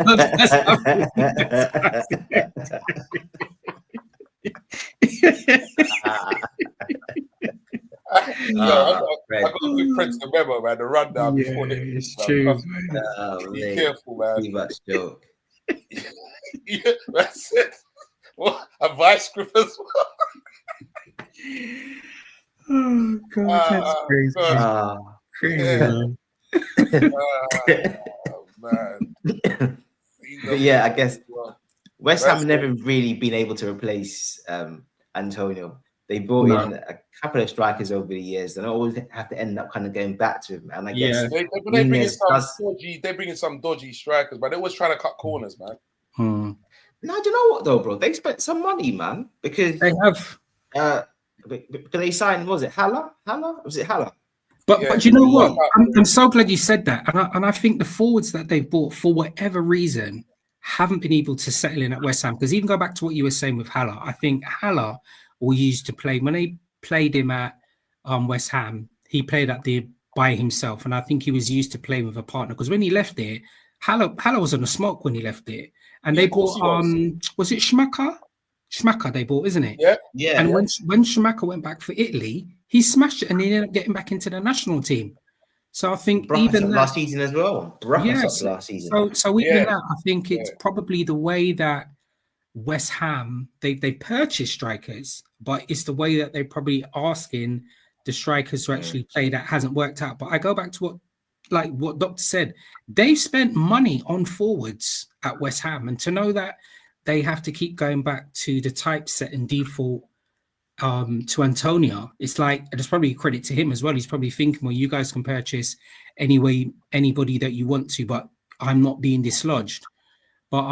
to give Prince the memo, man. The rundown before it's true. Be careful, man. Too much joke. Yeah, that's it. What a vice grip as well. Oh God, that's crazy. Crazy. Man. But yeah, I guess West Ham never really been able to replace Antonio. They brought in a couple of strikers over the years, and always have to end up kind of going back to him. And I guess they bring in some dodgy strikers, but they're always trying to cut corners, man. No, do you know what though, bro? They spent some money, man, because they have. Because they signed, was it Haller? Was it Haller? But you know what? I'm so glad you said that, and I think the forwards that they've bought for whatever reason haven't been able to settle in at West Ham. Because even go back to what you were saying with Haller, I think Haller will used to play when they played him at West Ham. He played up there by himself, and I think he was used to playing with a partner. Because when he left there, Haller was on the smoke when he left there, and they bought was it Schmacher? Schmacher they bought, isn't it? Yeah. And when Schmacher went back for Italy, he smashed it, and he ended up getting back into the national team. So I think even last season as well. Last season. So even that, I think it's probably the way that West Ham they purchase strikers, but it's the way that they probably asking the strikers to actually play that hasn't worked out. But I go back to what Doctor said. They've spent money on forwards at West Ham, and to know that they have to keep going back to the typeset and default to Antonio, it's like there's probably a credit to him as well. He's probably thinking, well, you guys can purchase anybody that you want to, but I'm not being dislodged. But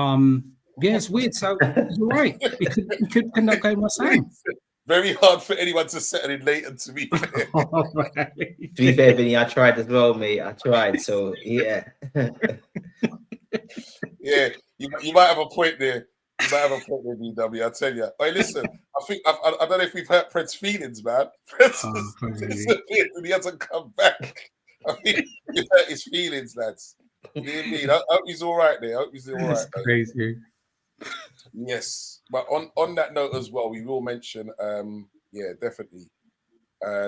yeah, it's weird. So you're right. It could end up going West Ham. Very hard for anyone to settle in Leighton, to be fair. To be fair, Vinny, I tried as well, mate. I tried. So yeah. Yeah, you might have a point there. You might have a point there, BW. I tell you. Hey, listen, I don't know if we've hurt Prince's feelings, man. Prince disappeared and he hasn't come back. I think we hurt his feelings, lads. You know what I mean? I hope he's all right there. I hope he's all right. That's crazy. Yes, but on that note as well, we will mention, definitely,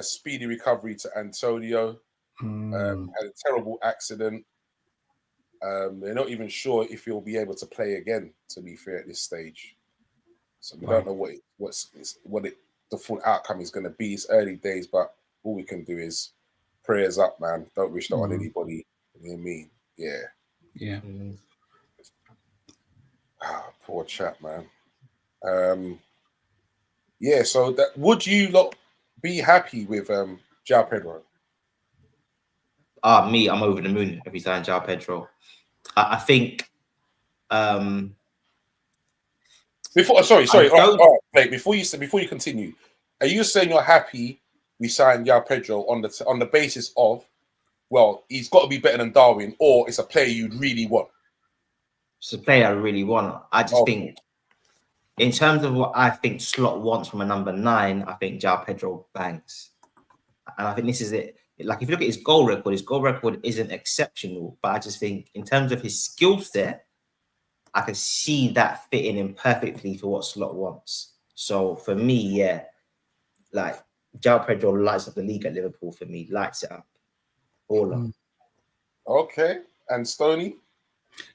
speedy recovery to Antonio. Had a terrible accident. They're not even sure if he'll be able to play again, to be fair, at this stage. So we don't know what the full outcome is going to be. It's early days, but all we can do is prayers up, man. Don't wish that on anybody. You know what I mean? Yeah. Yeah. Poor chap, man. So that would you lot be happy with João Pedro? Me, I'm over the moon every time João Pedro. I think before sorry. All right, mate, before you continue, are you saying you're happy we signed João Pedro on the basis of, well, he's got to be better than Darwin, or it's a player you'd really want? It's a player I really want. I just think, in terms of what I think Slot wants from a number 9, I think João Pedro banks. And I think this is it. Like, if you look at his goal record isn't exceptional, but I just think in terms of his skill set, I can see that fitting in perfectly for what Slot wants. So for me, like João Pedro lights up the league at Liverpool for me, lights it up. All up. Okay. And Stoney?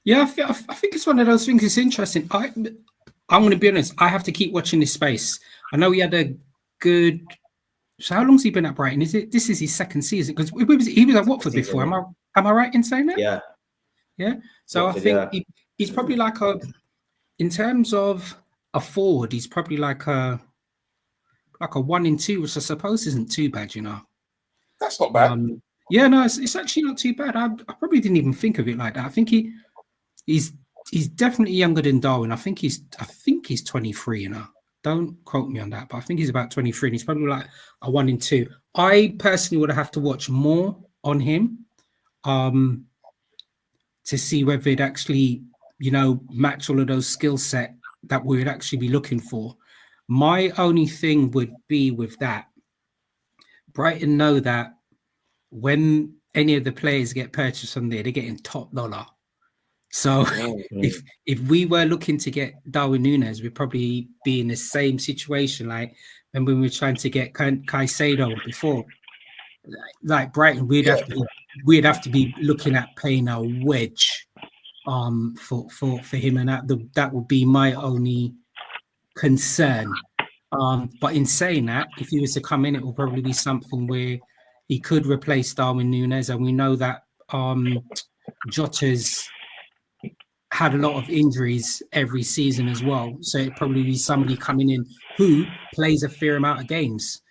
Yeah, I think it's one of those things. It's interesting. I'm going to be honest. I have to keep watching this space. I know he had a good. So how long's he been at Brighton? This is his second season? Because he was at Watford before. Am I right in saying that? Yeah. So Watford, I think he's probably like in terms of a forward, he's probably like a 1 in 2, which I suppose isn't too bad, you know. That's not bad. No, it's actually not too bad. I probably didn't even think of it like that. I think he's definitely younger than Darwin. I think he's 23, you know. Don't quote me on that, but I think he's about 23 and he's probably like a 1 in 2. I personally would have to watch more on him to see whether it actually, you know, match all of those skill set that we would actually be looking for. My only thing would be with that, Brighton know that when any of the players get purchased on there, they're getting top dollar. So if we were looking to get Darwin Núñez, we'd probably be in the same situation like when we were trying to get Caicedo before. Like Brighton, we'd have to be looking at paying a wedge for him, and that would be my only concern. But in saying that, if he was to come in, it will probably be something where he could replace Darwin Núñez, and we know that Jota's had a lot of injuries every season as well, so it'd probably be somebody coming in who plays a fair amount of games.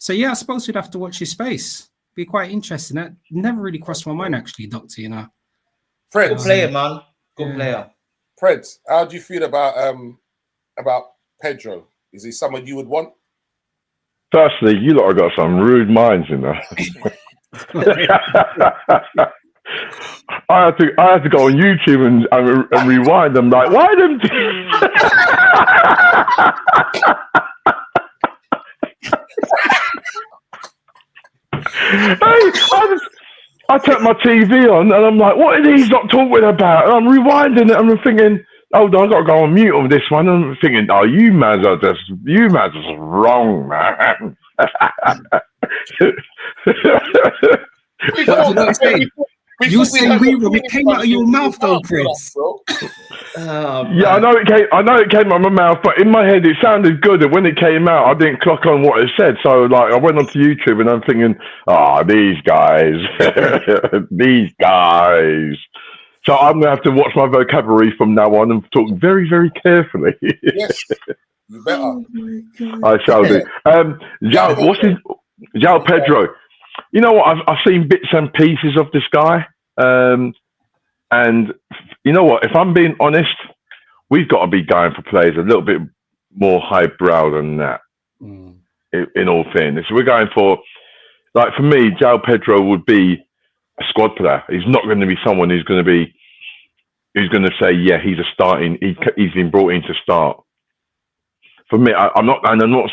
So yeah, I suppose we'd have to watch his space. Be quite interesting. That never really crossed my mind, actually, Doctor. You know, Fred, Good player, man. Good player. Fred, how do you feel about Pedro? Is he someone you would want? Firstly, you lot have got some rude minds, you know. I had to go on YouTube and rewind them. Like, why them? I turned my TV on and I'm like, what are these not talking about? And I'm rewinding it and I'm thinking, hold on, I've got to go on mute on this one. And I'm thinking, oh, you man are just wrong, man. You say we came out of your mouth though, Prince. Yeah, I know it came out of my mouth, but in my head it sounded good. And when it came out, I didn't clock on what it said. So like I went onto YouTube and I'm thinking, these guys, these guys. So I'm gonna have to watch my vocabulary from now on and talk very, very carefully. Yes, you better. Oh I shall do. João Pedro. You know what? I've seen bits and pieces of this guy, and you know what? If I'm being honest, we've got to be going for players a little bit more highbrow than that. In all fairness, we're going for, like, for me, João Pedro would be a squad player. He's not going to be someone who's going to say, yeah, he's a starting. He's been brought in to start. For me, I'm not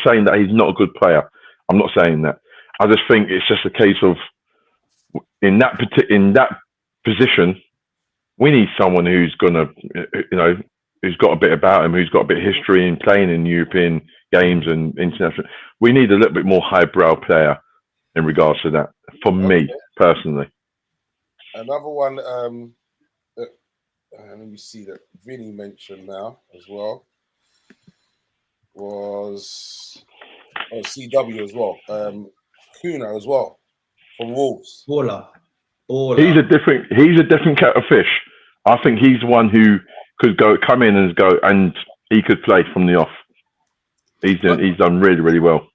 saying that he's not a good player. I'm not saying that. I just think it's just a case of in that position, we need someone who's gonna, who's got a bit about him, who's got a bit of history in playing in European games and international. We need a little bit more highbrow player in regards to that. For me personally, another one. Let me see that Vinny mentioned now as well was CW as well. Kuna as well from Wolves. Baller. He's a different kettle of fish. I think he's one who could come in and he could play from the off. He's done really, really well.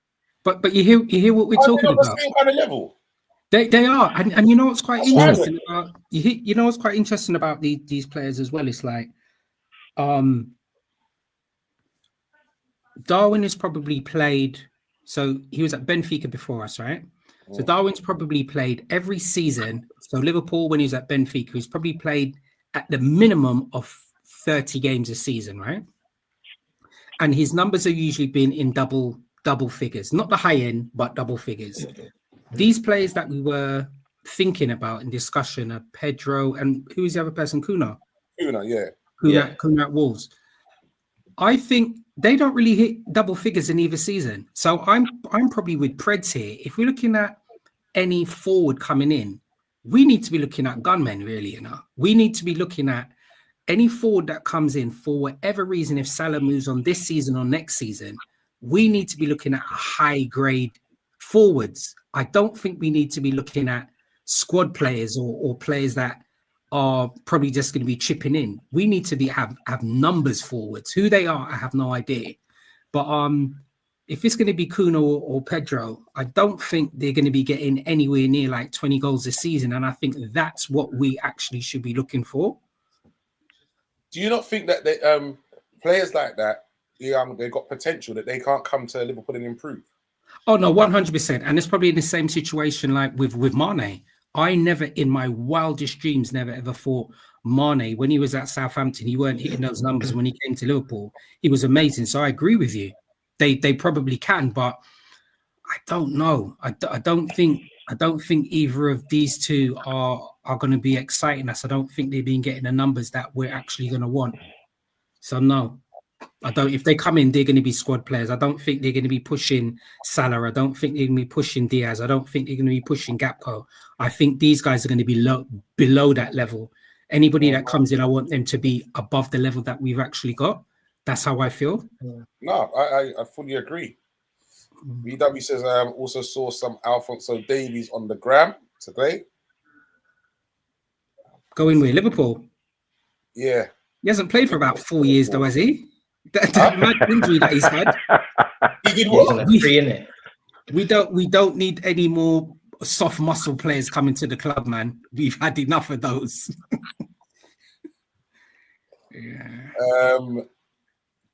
But you hear what we're talking about. The same kind of level. They are, and you know what's quite interesting about you know what's quite interesting about these players as well. It's like, Darwin has probably played. So he was at Benfica before us, right? So Darwin's probably played every season. So Liverpool, when he was at Benfica, he's probably played at the minimum of 30 games a season, right? And his numbers are usually been in double figures, not the high end, but double figures. These players that we were thinking about in discussion are Pedro and who's the other person? Kuna, yeah. Kuna at Wolves. I think they don't really hit double figures in either season. So I'm probably with Preds here. If we're looking at any forward coming in, we need to be looking at gunmen, really, We need to be looking at any forward that comes in for whatever reason. If Salah moves on this season or next season, we need to be looking at high grade forwards. I don't think we need to be looking at squad players or players that are probably just going to be chipping in. We need to have numbers forwards. Who they are, I have no idea. But if it's going to be Kuna or Pedro, I don't think they're going to be getting anywhere near like 20 goals this season. And I think that's what we actually should be looking for. Do you not think that they, players like that, they've got potential that they can't come to Liverpool and improve? Oh, no, 100%. And it's probably in the same situation like with Mane. I never, in my wildest dreams, never ever thought Mane, when he was at Southampton, he weren't hitting those numbers. When he came to Liverpool, he was amazing. So I agree with you. They probably can, but I don't know. I don't think either of these two are going to be exciting us. I don't think they've been getting the numbers that we're actually going to want. So no, I don't. If they come in, they're going to be squad players. I don't think they're going to be pushing Salah. I don't think they're going to be pushing Diaz. I don't think they're going to be pushing Gakpo. I think these guys are going to be below that level. Anybody that comes in, I want them to be above the level that we've actually got. That's how I feel. No, I fully agree. BW says I also saw some Alphonso Davies on the gram today. Going with Liverpool. Yeah. He hasn't played for about 4 years, though, has he? That mad injury that he's had. He did what? We don't need any more soft muscle players coming to the club, man. We've had enough of those. Yeah.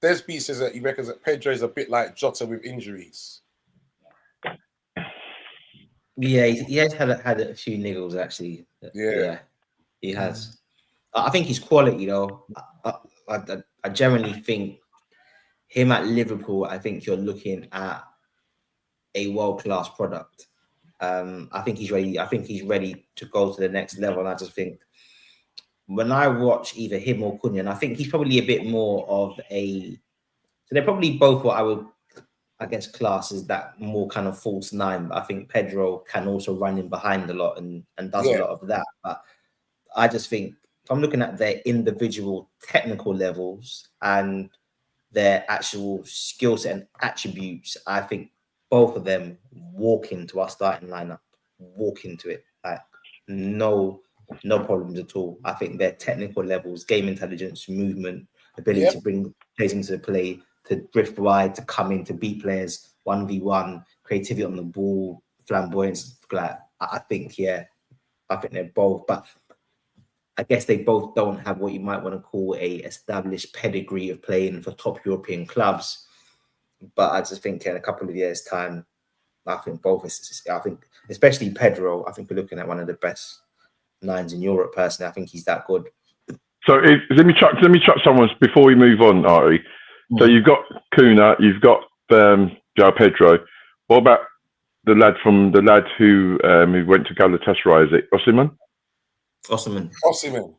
Desby says that he reckons that Pedro is a bit like Jota with injuries. Yeah, he has had a few niggles actually. Yeah, he has. I think he's quality though. I generally think him at Liverpool. I think you're looking at a world-class product. I think he's ready. I think he's ready to go to the next level. And I just think when I watch either him or Cunha, and I think he's probably a bit more of a. So they're probably both what I would, I guess, class is that more kind of false nine. But I think Pedro can also run in behind a lot and does a lot of that. But I just think if I'm looking at their individual technical levels and their actual skill set and attributes, I think both of them walk into our starting lineup, walk into it like no problems at all. I think their technical levels, game intelligence, movement, ability to bring players into the play, to drift wide, to come in, to beat players 1v1, creativity on the ball, flamboyance. Like I think they're both, but I guess they both don't have what you might want to call a established pedigree of playing for top European clubs. But I just think in a couple of years' time, I think especially Pedro, I think we're looking at one of the best nines in Europe. Personally, I think he's that good. So let me chuck someone before we move on, Ari. So you've got Cunha, you've got João Pedro. What about the lad who went to Galatasaray? Is it Osimhen? Osimhen.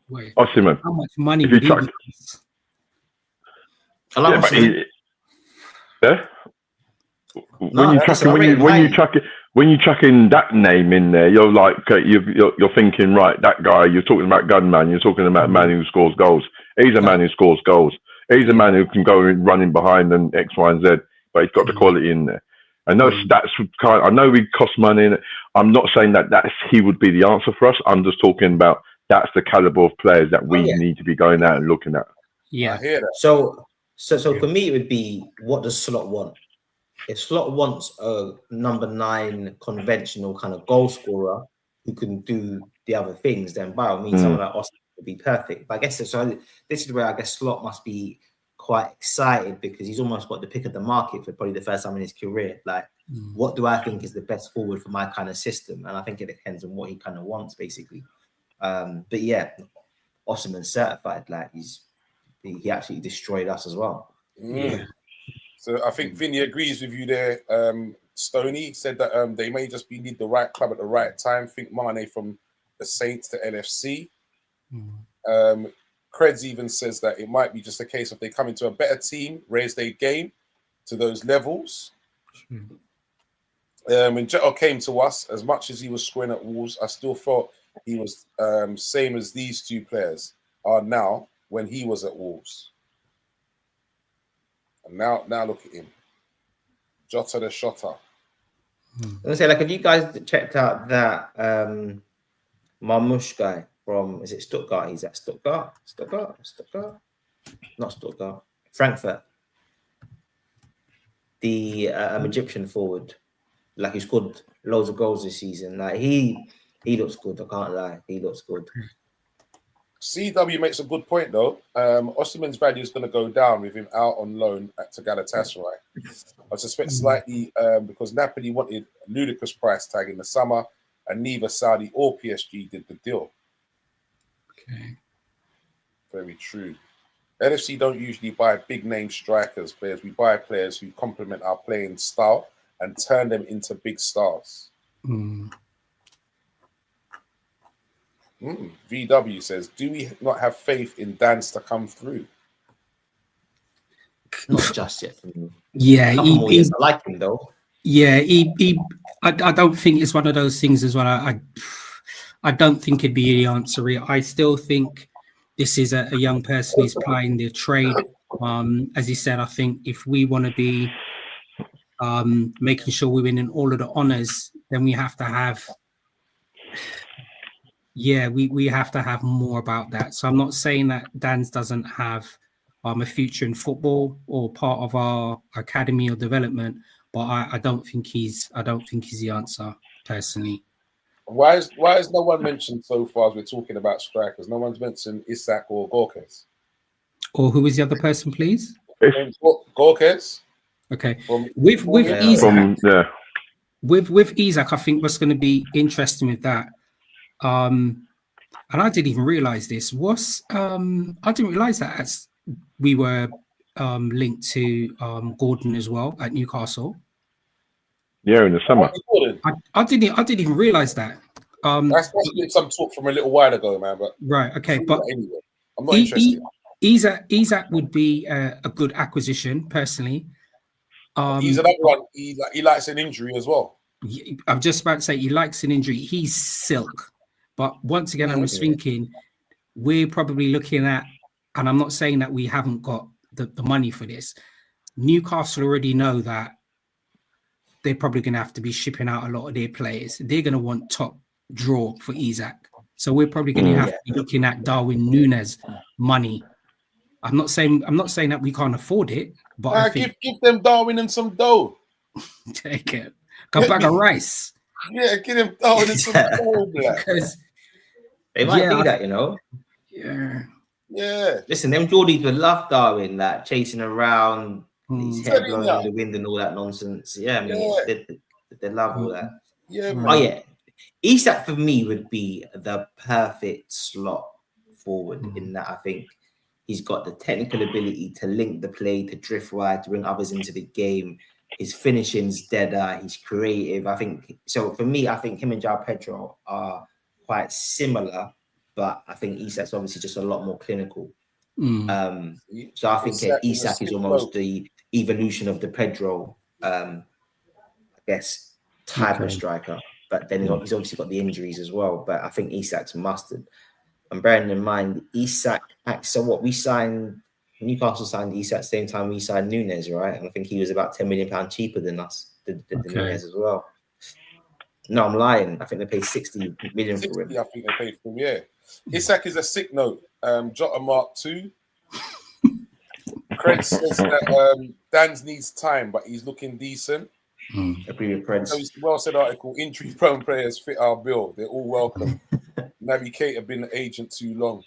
Wait, Osimhen. how much money would he be? I like Osimhen. When you chuck in that name in there, you're like you're thinking, right, that guy. You're talking about gunman. You're talking about a man who scores goals. He's a man who scores goals. He's a man who can go running behind and X, Y, and Z. But he's got the quality in there. I know stats. I know we cost money. I'm not saying that he would be the answer for us. I'm just talking about that's the caliber of players that we need to be going out and looking at. Yeah, I hear that. So for me, it would be, what does Slot want? If Slot wants a number 9 conventional kind of goal scorer who can do the other things, then by all means, someone like Austin would be perfect. But I guess so. This is where I guess Slot must be quite excited because he's almost got the pick of the market for probably the first time in his career. Like, what do I think is the best forward for my kind of system? And I think it depends on what he kind of wants, basically. But yeah, Osimhen certified. Like he actually destroyed us as well. yeah. So I think Vinny agrees with you there. Stoney said that they may just need the right club at the right time. Think Mane from the Saints to LFC. Creds even says that it might be just a case of they come into a better team, raise their game to those levels. When Jetta came to us, as much as he was scoring at Wolves, I still thought he was same as these two players are now when he was at Wolves. And now look at him. Jota the shotter. I was gonna say, like, have you guys checked out that Marmoush guy from, is it Stuttgart? He's at Stuttgart? Not Stuttgart. Frankfurt. The Egyptian forward. Like, he scored loads of goals this season. Like, he looks good. I can't lie. He looks good. CW makes a good point, though. Osimhen's value is going to go down with him out on loan to Galatasaray. I suspect slightly because Napoli wanted a ludicrous price tag in the summer, and neither Saudi or PSG did the deal. Okay. Very true. NFC don't usually buy big name strikers, players. We buy players who complement our playing style and turn them into big stars. VW says, do we not have faith in Dance to come through? Not just yet for me. Yeah, A couple more years. I like him though. Yeah, I don't think it's one of those things as well. I don't think it'd be the answer. I still think this is a young person who's playing their trade. As you said, I think if we want to be making sure we're winning all of the honors, then we have to have, we have to have more about that. So I'm not saying that Dan's doesn't have a future in football or part of our academy or development, but I don't think he's the answer personally. Why is no one mentioned so far as we're talking about strikers? No one's mentioned Isak or Gorkes. Or who is the other person, please? Gorkes. Okay. With Isak, with Isak, I think what's going to be interesting with that, and I didn't even realize this I didn't realize that as we were linked to Gordon as well at Newcastle. Yeah, in the summer. I didn't even realize that. That's been some talk from a little while ago, man. But right, okay, but anyway, I'm not interested. Isak would be a good acquisition personally. He's another one. He likes an injury as well. I'm just about to say he likes an injury. He's silk, but once again, I was thinking we're probably looking at, and I'm not saying that we haven't got the money for this. Newcastle already know that they're probably going to have to be shipping out a lot of their players. They're going to want top draw for Isak. So we're probably going to have to be looking at Darwin Núñez money. I'm not saying that we can't afford it, but I think give them Darwin and some dough. Take it. A bag of rice. Yeah, give them Darwin and some dough, because they might do that, you know. Yeah. Listen, them Geordies would love Darwin, that chasing around, his hair blowing in the wind and all that nonsense. Yeah, I mean, they love all that. Yeah, man. Oh yeah, Isak for me would be the perfect slot forward in that I think he's got the technical ability to link the play, to drift wide, to bring others into the game. His finishing's deader. He's creative. I think so. For me, I think him and João Pedro are quite similar, but I think Isak's obviously just a lot more clinical. So I think Isak is almost the evolution of the Pedro, I guess, type of striker. But then he's obviously got the injuries as well. But I think Isak's mustard. And bearing in mind, Isak, so what we signed, Newcastle signed Isak at the same time we signed Núñez, right? And I think he was about £10 million cheaper than us, than Núñez as well. No, I'm lying. I think they paid 60 million for him. I think they paid for him, yeah. Isak is a sick note. Jota Mark 2. Craig says that Dan's needs time, but he's looking decent. Agree with Prince. Well said article. Injury prone players fit our bill. They're all welcome. Navigator been an agent too long.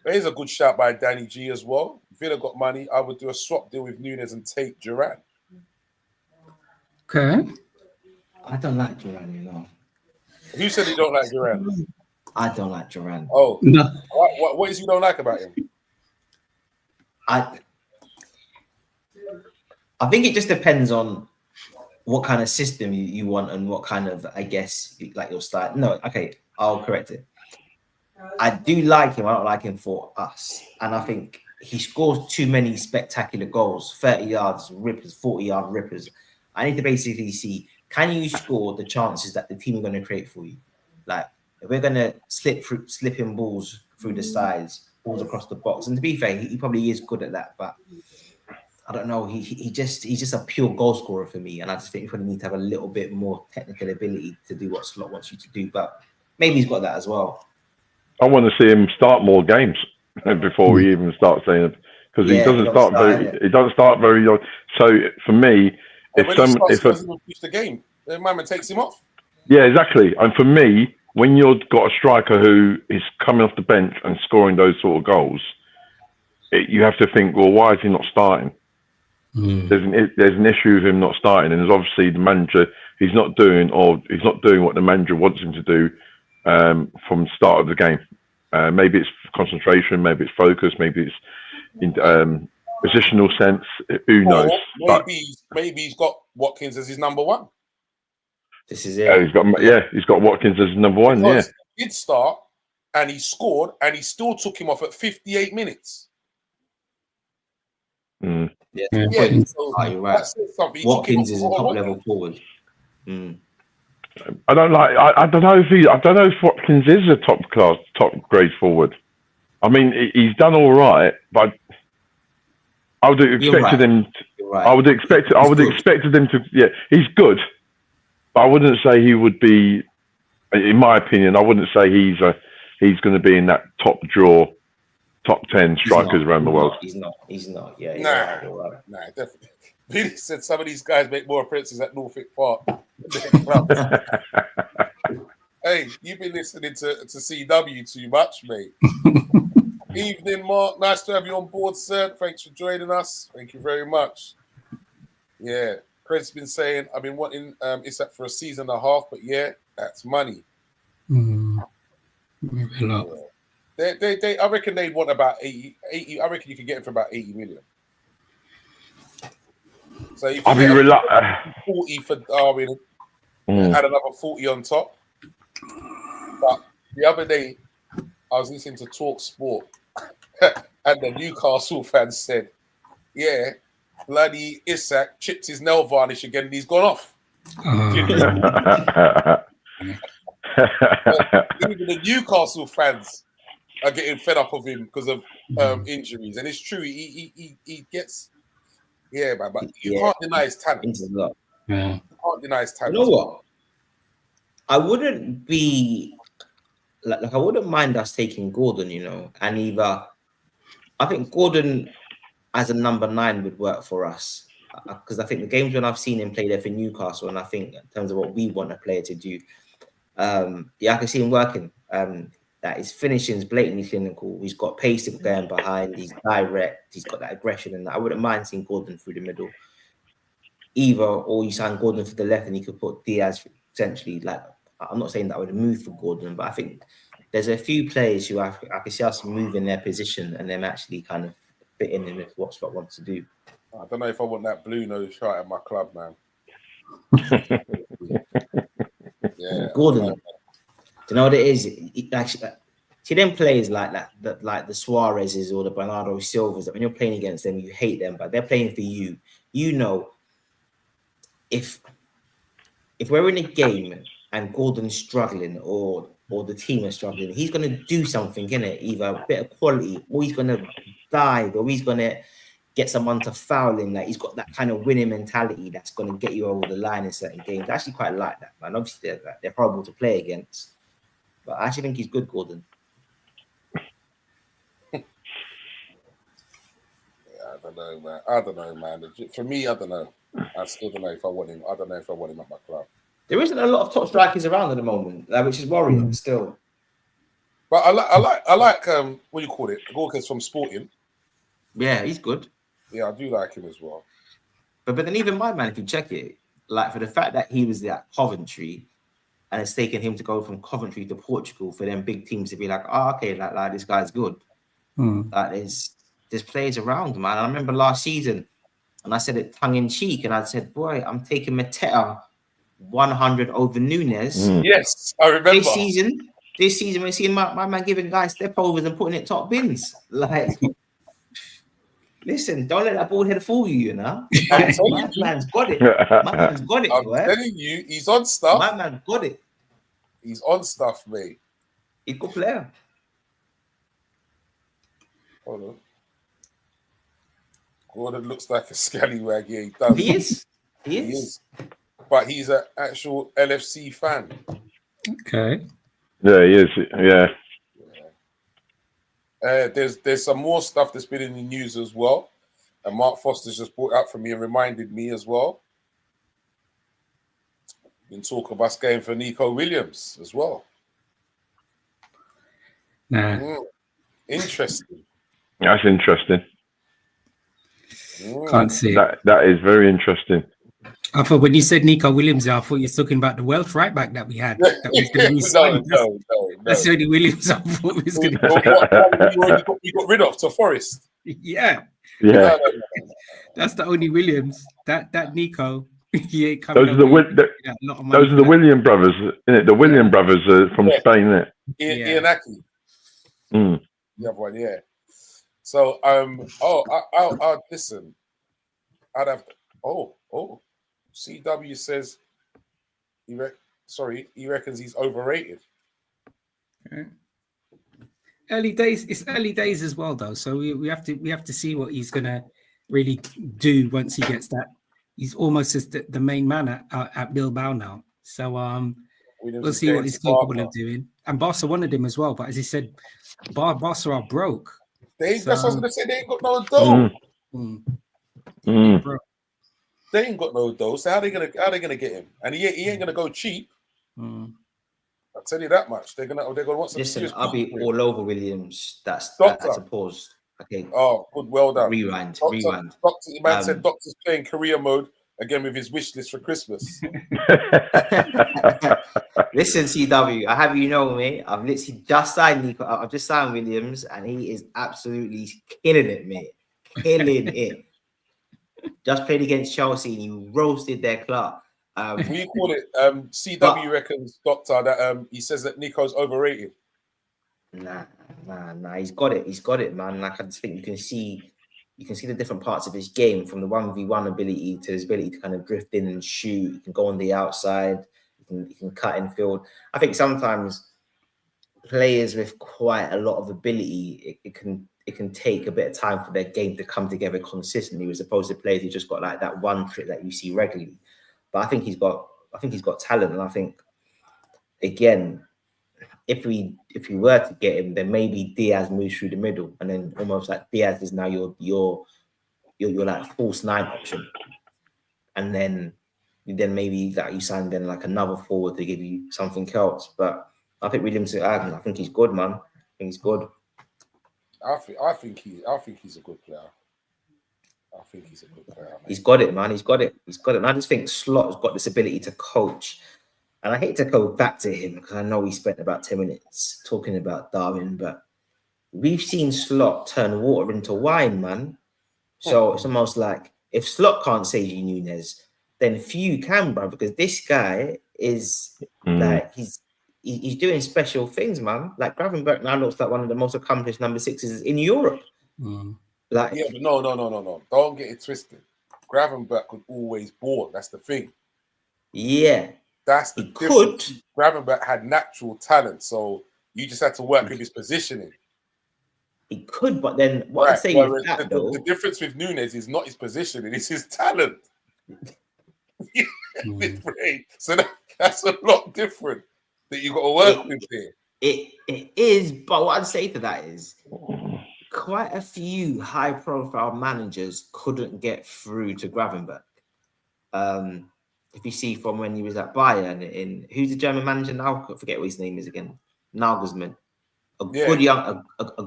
There's a good shout by Danny G as well. Villa got money. I would do a swap deal with Núñez and take Duran. Okay. I don't like Duran, you know. Who said he don't like Duran? I don't like Duran. Oh, no. What is you don't like about him? I think it just depends on what kind of system you want and what kind of, I guess, like your style. No, okay, I'll correct it. I do like him. I don't like him for us. And I think he scores too many spectacular goals, 30 yards rippers, 40-yard rippers. I need to basically see, can you score the chances that the team are going to create for you? Like, if we're going to slip in balls through the sides, balls across the box. And to be fair, he probably is good at that, but I don't know. He's just a pure goal scorer for me, and I just think you probably need to have a little bit more technical ability to do what Slot wants you to do. But maybe he's got that as well. I want to see him start more games before we even start saying it, because he doesn't start very young. So for me, if the game, the moment takes him off. Yeah, exactly. And for me, when you've got a striker who is coming off the bench and scoring those sort of goals, you have to think, well, why is he not starting? There's an issue with him not starting, and there's obviously the manager. He's not doing what the manager wants him to do from the start of the game. Maybe it's concentration, maybe it's focus, maybe it's in positional sense. Who knows? Maybe he's got Watkins as his number one. This is it. He's got Watkins as number one. Because he did start and he scored, and he still took him off at 58 minutes. Yeah, so you're right. Watkins is a top level forward. I don't know if Watkins is a top grade forward. I mean, he's done all right, but I would have expected him. Right. I would have expected him to. Yeah, he's good, but I wouldn't say he would be. In my opinion, I wouldn't say he's going to be in that top 10 strikers around the world. He's not. Yeah. You're right. Nah, definitely. Billy said some of these guys make more appearances at Norfolk Park. Hey, you've been listening to CW too much, mate. Evening, Mark. Nice to have you on board, sir. Thanks for joining us. Thank you very much. Yeah, Craig's been saying I've been wanting Isak for a season and a half, but yeah, that's money. Maybe a lot. They I reckon they'd want about 80. I reckon you could get him for about 80 million. So you I'll be 40 for Darwin, add another 40 on top. But the other day, I was listening to Talk Sport, and the Newcastle fans said, "Yeah, bloody Isak chipped his nail varnish again, and he's gone off." Even the Newcastle fans are getting fed up of him because of injuries, and it's true. He gets, man, but you can't deny his talent. Yeah, you can't deny his talent. You know what? I wouldn't be like I wouldn't mind us taking Gordon, and either I think Gordon as a number 9 would work for us because I think the games when I've seen him play there for Newcastle, and I think in terms of what we want a player to do, I can see him working. That his finishing is blatantly clinical. He's got pace going behind. He's direct. He's got that aggression, and I wouldn't mind seeing Gordon through the middle. Either or you sign Gordon for the left, and you could put Diaz essentially. Like I'm not saying that I would move for Gordon, but I think there's a few players who I can see us move in their position and them actually kind of fitting in with what Spot wants to do. I don't know if I want that blue nose shot at my club, man. Yeah, Gordon. Do you know what it is? Actually, see them players like that, like the Suarez's or the Bernardo Silvas. That when you're playing against them, you hate them, but they're playing for you. If we're in a game and Gordon's struggling or the team is struggling, he's going to do something, innit? Either a bit of quality, or he's going to dive, or he's going to get someone to foul him. Like he's got that kind of winning mentality that's going to get you over the line in certain games. I actually quite like that, man. Obviously, they're horrible to play against, but I actually think he's good, Gordon. I don't know, man. For me, I don't know. I still don't know if I want him. I don't know if I want him at my club. There isn't a lot of top strikers around at the moment, which is worrying still. But I like what do you call it? Gorkas from Sporting. Yeah, he's good. Yeah, I do like him as well. But then even my man, if you check it, like for the fact that he was at Coventry, and it's taken him to go from Coventry to Portugal for them big teams to be like, oh, okay, like this guy's good. Like there's players around, man. I remember last season, and I said it tongue in cheek, and I said, boy, I'm taking Mateta 100 over Nunes. Yes, I remember. This season, we're seeing my man giving guys step overs and putting it top bins. Like, listen, don't let that bald head fool you, My man's got it. My man's got it. I'm telling you, he's on stuff. My man got it. He's on stuff, mate. He's a good player. Hold on. Gordon looks like a scallywag. Yeah, he does. He is. But he's an actual LFC fan. Okay. Yeah, he is. Yeah. There's some more stuff that's been in the news as well. And Mark Foster's just brought out for me and reminded me as well. Been talk of us going for Nico Williams as well. Nah. Interesting. That's interesting. Can't see it. That is very interesting. I thought when you said Nico Williams, I thought you were talking about the Welsh right back that we had. That was going to be signed. No. That's the only Williams I thought was going to What you got rid of to Forest? Yeah. Yeah. No. That's the only Williams. That Nico. Yeah, Those are the William brothers, isn't it? The William brothers are from Spain, isn't it? Ian Aki. Mm. The other one, yeah. So, listen. I'd have to, CW says he reckons he's overrated. Okay. Early days. It's early days as well, though. So we have to see what he's gonna really do once he gets that. He's almost as the main man at Bilbao now. So we'll see what he's capable of doing. And Barca wanted him as well, but as he said, Barca are broke. That's what I was gonna say. They ain't got no dough. They ain't got no dough. So how they gonna get him? And he ain't gonna go cheap. I'll tell you that much. They're gonna want some. Listen, I'll be all over Williams. That's a pause. Okay. Oh, good. Well done. Rewind. Doctor, the man said Doctor's playing career mode again with his wish list for Christmas. Listen, CW, I have you know, mate. I've literally just signed Nico. I've just signed Williams, and he is absolutely killing it, mate. Killing it. Just played against Chelsea, and he roasted their club. We call it CW reckons, Doctor, that he says that Nico's overrated. Nah. He's got it, man. Like I just think you can see the different parts of his game, from the 1v1 ability to his ability to kind of drift in and shoot. He can go on the outside. He can cut in field. I think sometimes players with quite a lot of ability, it can take a bit of time for their game to come together consistently, as opposed to players who just got like that one trick that you see regularly. But I think he's got talent, and I think again, if we were to get him, then maybe Diaz moves through the middle, and then almost like Diaz is now your like false nine option, and then maybe that you sign then like another forward to give you something else. But I think Williams, I think he's good, man. I think he's good. I think he's a good player. Man. He's got it, man. He's got it. And I just think Slot has got this ability to coach. And I hate to go back to him because I know we spent about 10 minutes talking about Darwin, but we've seen Slot turn water into wine, man. So it's almost like if Slot can't save you Nunes, then few can, bro, because this guy is like he's doing special things, man. Like Gravenberch now looks like one of the most accomplished number sixes in Europe. Like, yeah, but no. Don't get it twisted. Gravenberch could always ball. That's the thing. Yeah. That's the difference. Gravenberch had natural talent, so you just had to work with his positioning. He could, but then what I'm saying is that, the difference with Nunes is not his positioning, it's his talent. So that's a lot different that you got to work with here. It is, but what I'd say to that is quite a few high-profile managers couldn't get through to Gravenberch. If you see from when he was at Bayern, who's the German manager now? I forget what his name is again. Nagelsmann. A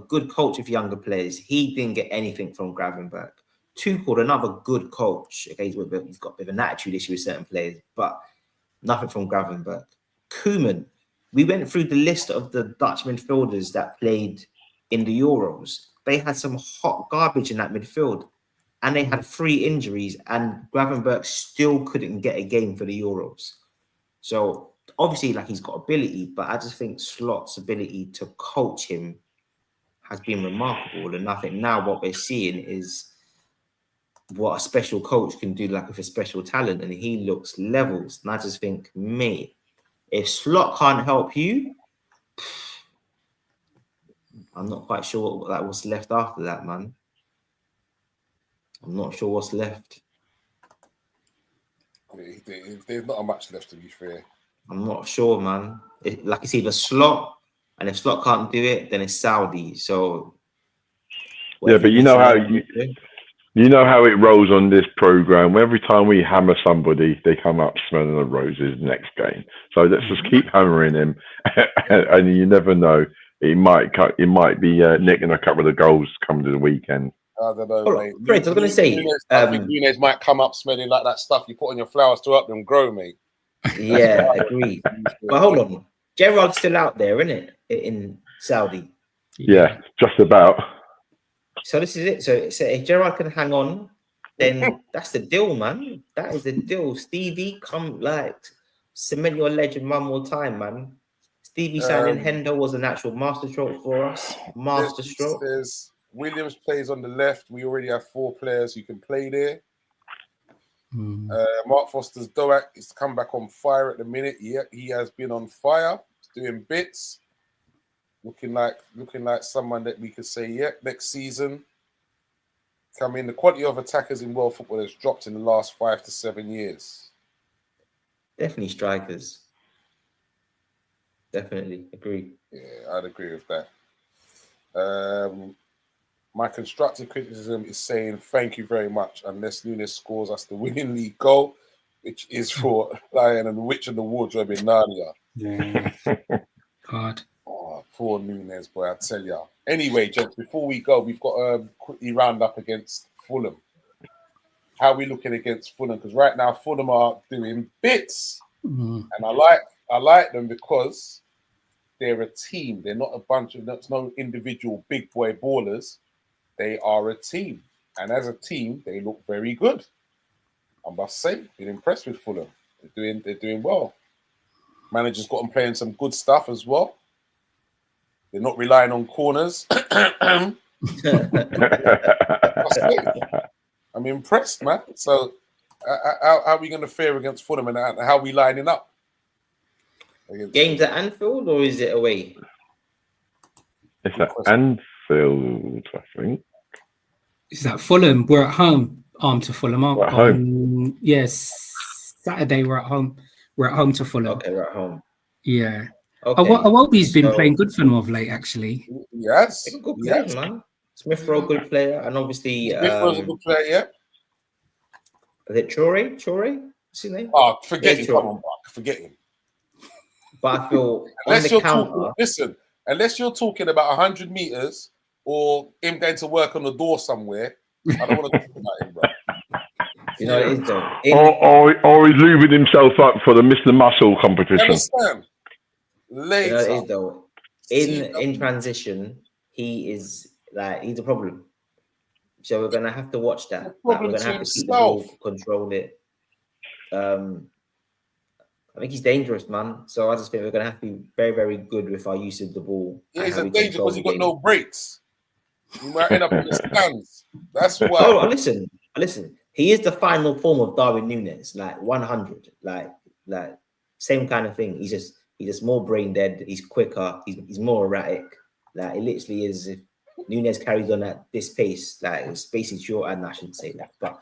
good coach of younger players. He didn't get anything from Gravenberch. Tuchel, another good coach. Okay, he's got a bit of an attitude issue with certain players, but nothing from Gravenberch. Koeman, we went through the list of the Dutch midfielders that played in the Euros. They had some hot garbage in that midfield, and they had 3 injuries, and Gravenberch still couldn't get a game for the Euros. So obviously, like, he's got ability, but I just think Slot's ability to coach him has been remarkable. And I think now what we're seeing is what a special coach can do, like with a special talent, and he looks levels. And I just think, mate, if Slot can't help you, I'm not quite sure what's left after that, man. I'm not sure what's left. There's not much left, to be fair. I'm not sure, man. It's either Slot, and if Slot can't do it, then it's Saudi. So yeah, but you know how it rolls on this program. Every time we hammer somebody, they come up smelling of roses next game. So let's just keep hammering him, and you never know. It might be nicking a couple of the goals coming to the weekend. I don't know, Hold mate. on, Fred, I was going to say, I think Nunes might come up smelling like that stuff you put on your flowers to help them grow, mate. yeah, agreed. But hold on, Gerard's still out there, isn't it, in Saudi? Yeah, just about. So this is it. So if Gerard can hang on, then that's the deal, man. That is the deal. Stevie, come like cement your legend one more time, man. Stevie signing Hendo was an actual masterstroke for us. Masterstroke. There's Williams plays on the left. We already have 4 players who can play there. Mark Foster's Doak is come back on fire at the minute. Yeah, he has been on fire, doing bits, looking like someone that we could say, yeah, next season. Come in. The quality of attackers in world football has dropped in the last 5 to 7 years. Definitely strikers. Definitely agree. Yeah, I'd agree with that. My constructive criticism is saying thank you very much, unless Nunes scores us the winning league goal, which is for Lion and the Witch and the Wardrobe in Narnia. Yeah. God. Oh, poor Nunes, boy, I tell ya. Anyway, gents, before we go, we've got to quickly round up against Fulham. How are we looking against Fulham? Because right now, Fulham are doing bits. And I like them because they're a team. They're not a bunch of, that's no individual big boy ballers. They are a team. And as a team, they look very good. I must say, been impressed with Fulham. They're doing well. Manager's got them playing some good stuff as well. They're not relying on corners. I'm impressed, man. So how are we going to fare against Fulham and how are we lining up? Games at Anfield or is it away? It's at Anfield, I think. Is that Fulham? We're at home. To Fulham. We're at home. Yes. Saturday we're at home. We're at home to Fulham. Okay, we're at home. Yeah. Okay. Awobi's been playing good for them of late, actually. Yes. He's a good player, man. Smith Rowe, good player, and obviously Smith Rowe's a good player, yeah. Is it Traore? What's his name? Oh, forget him. Come on, Mark. Forget him. But I feel unless you're talking about 100 meters or him going to work on the door somewhere, I don't want to talk about him, bro. You know, it is though. Or he's lubing himself up for the Mr. Muscle competition. Understand? Later. You know, it is though. In transition, he's a problem. So we're gonna have to watch that. We're gonna have to keep the ball, control it. I think he's dangerous, man. So I just think we're gonna have to be very, very good with our use of the ball. Yeah, he's a danger because he's got no brakes. He might end up in the stands. That's why. Oh, listen. He is the final form of Darwin Núñez, like 100, like same kind of thing. He's just more brain dead. He's quicker. He's more erratic. Like it literally is. If Núñez carries on at this pace, like his pace is short, and I shouldn't say that, but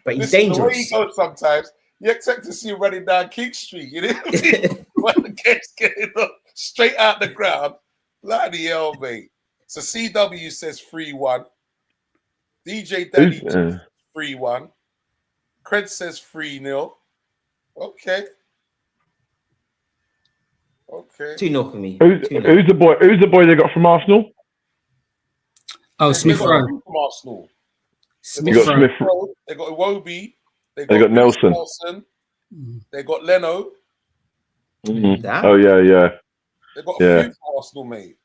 he's dangerous. The way he goes sometimes, you expect to see him running down King Street. You know, when the game's getting up straight out the ground. Bloody hell, mate. So CW says 3-1. DJ Danny 3-1. Cred says 3-0. Okay. 2-0 for me. Who's the boy? Who's the boy they got from Arsenal? Oh, Smith Rowe. From Arsenal. They got Smith Rowe. They got Iwobi. They got Nelson. They got Leno. Oh yeah. They got a few from Arsenal, mate.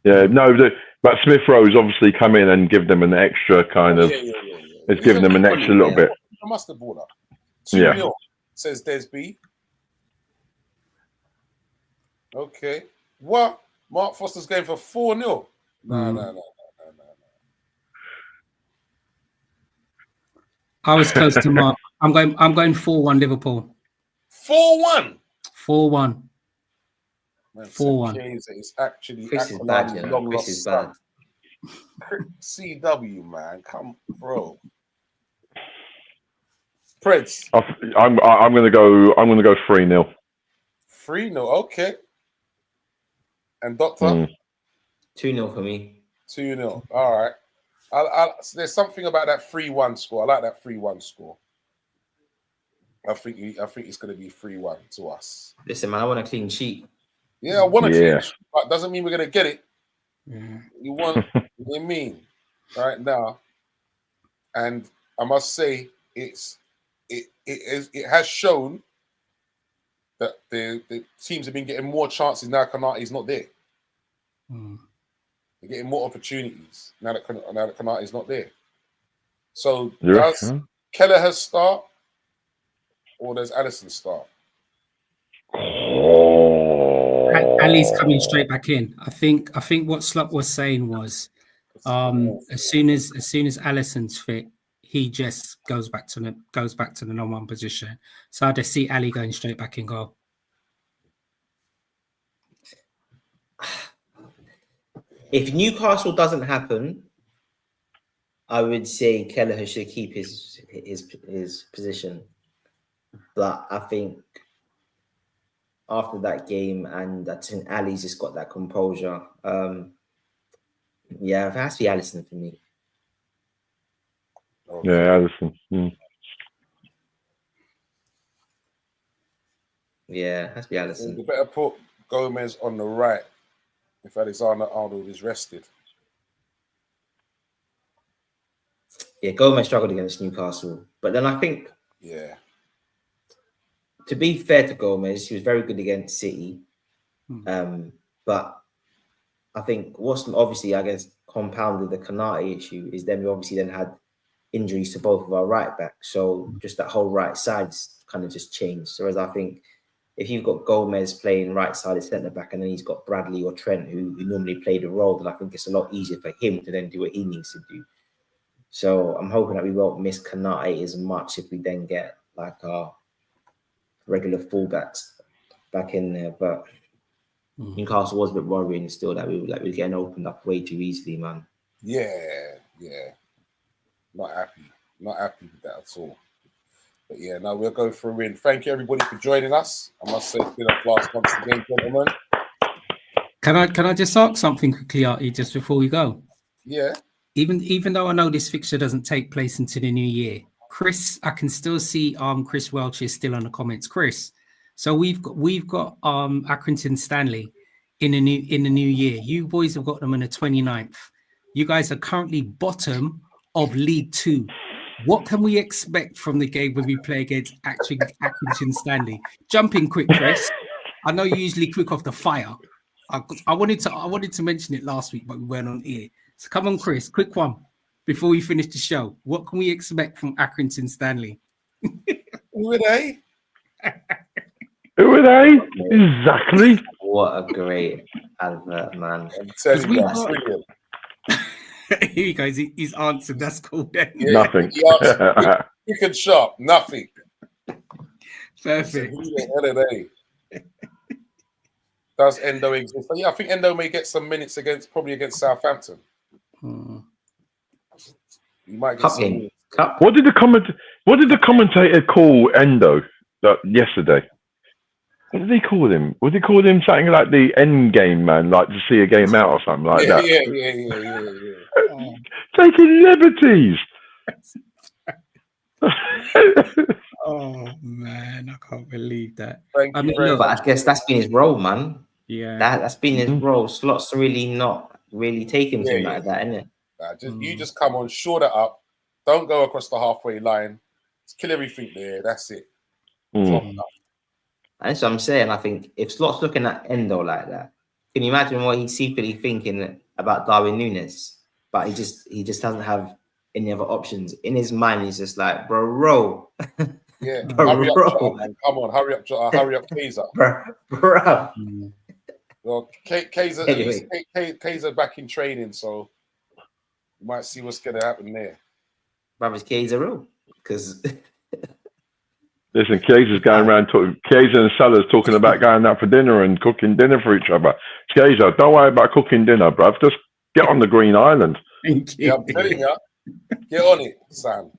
Yeah, no, but Smith Rowe's obviously come in and give them an extra kind of. It's given them an extra little bit. A mustard baller. 2-0, says Desby. Okay. What? Mark Foster's going for 4-0. No. I was close to Mark. I'm going 4-1 Liverpool. 4-1. 4-1. 4-1. It's actually Chris is bad, you know. Chris is bad. CW, man, come, bro. Prince. I'm gonna go 3-0. 3-0, okay. And Doctor? 2-0 for me. 2-0. All right. There's something about that 3-1 score. I like that 3-1 score. I think it's going to be 3-1 to us. Listen, man, I want a clean sheet. Yeah, I want a clean sheet, but doesn't mean we're going to get it. Yeah. You want, what do you mean? right now, and I must say it has shown that the teams have been getting more chances now. Konate's not there. They're getting more opportunities now that Konate's not there. So does Kelleher start or does Alisson start? Ali's coming straight back in. I think what Slot was saying was, as soon as Alisson's fit, he just goes back to the #1 position. So I just see Ali going straight back in goal. If Newcastle doesn't happen, I would say Kelleher should keep his position. But I think after that game, and I think Ali's just got that composure. Yeah, it has to be Alisson for me. Yeah, Alisson. Yeah, it has to be Alisson. You better put Gomez on the right if Alexander-Arnold is rested. Yeah, Gomez struggled against Newcastle. But then I think, to be fair to Gomez, he was very good against City. But I think what's obviously, I guess, compounded the Konate issue is then we obviously then had injuries to both of our right backs. So just that whole right side's kind of just changed. Whereas I think if you've got Gomez playing right-sided centre-back and then he's got Bradley or Trent who normally play the role, then I think it's a lot easier for him to then do what he needs to do. So I'm hoping that we won't miss Konate as much if we then get like our regular fullbacks back in there. But Newcastle was a bit worrying still that we were getting opened up way too easily, man. Yeah. Not happy with that at all. But yeah, now we'll go for a win. Thank you everybody for joining us. I must say it's been a blast once again, gentlemen. Can I just ask something quickly, Artie, just before we go? Yeah. Even though I know this fixture doesn't take place until the new year, Chris, I can still see Chris Welch is still on the comments. Chris, so we've got Accrington Stanley in the new year. You boys have got them on the 29th. You guys are currently bottom of League 2. What can we expect from the game when we play against Accrington Stanley? Jump in quick, Chris. I know you're usually quick off the fire. I wanted to mention it last week, but we weren't on air. So come on, Chris, quick one before we finish the show. What can we expect from Accrington Stanley? Who are they? Who are they? Exactly. What a great advert, man. I'm telling you, that's brilliant. Here he goes. He's answered. That's cool. Yeah, Nothing. He answered, quick and sharp. Nothing. Perfect. Who the hell are they? Does Endo exist? But yeah, I think Endo may get some minutes probably against Southampton. He might get some minutes. What did the commentator call Endo yesterday? What did he call him? Was he called him something like the end game man, like to see a game out or something like that? Yeah. Taking liberties. Oh man, I can't believe that. Thank you, but I guess that's been his role, man. Yeah, that's been his role. Slots really not really taking him like that, isn't it? You just come on, short it up. Don't go across the halfway line. Just kill everything there. That's it. That's what I'm saying. I think if Slot's looking at Endo like that, can you imagine what he's secretly thinking about Darwin Núñez? But he just doesn't have any other options. In his mind, he's just like, bro. Yeah, bro. hurry up, man. Come on, hurry up, Kaiser. Bro. Well, Kaiser back in training, so you might see what's going to happen there. Brothers, Kaiser real, because. Listen, Kaiser's going around talking. Kaiser and Salah's talking about going out for dinner and cooking dinner for each other. Kaiser, don't worry about cooking dinner, bruv. Just get on the Green Island. Thank you. Yeah, I'm telling you, get on it, Sam.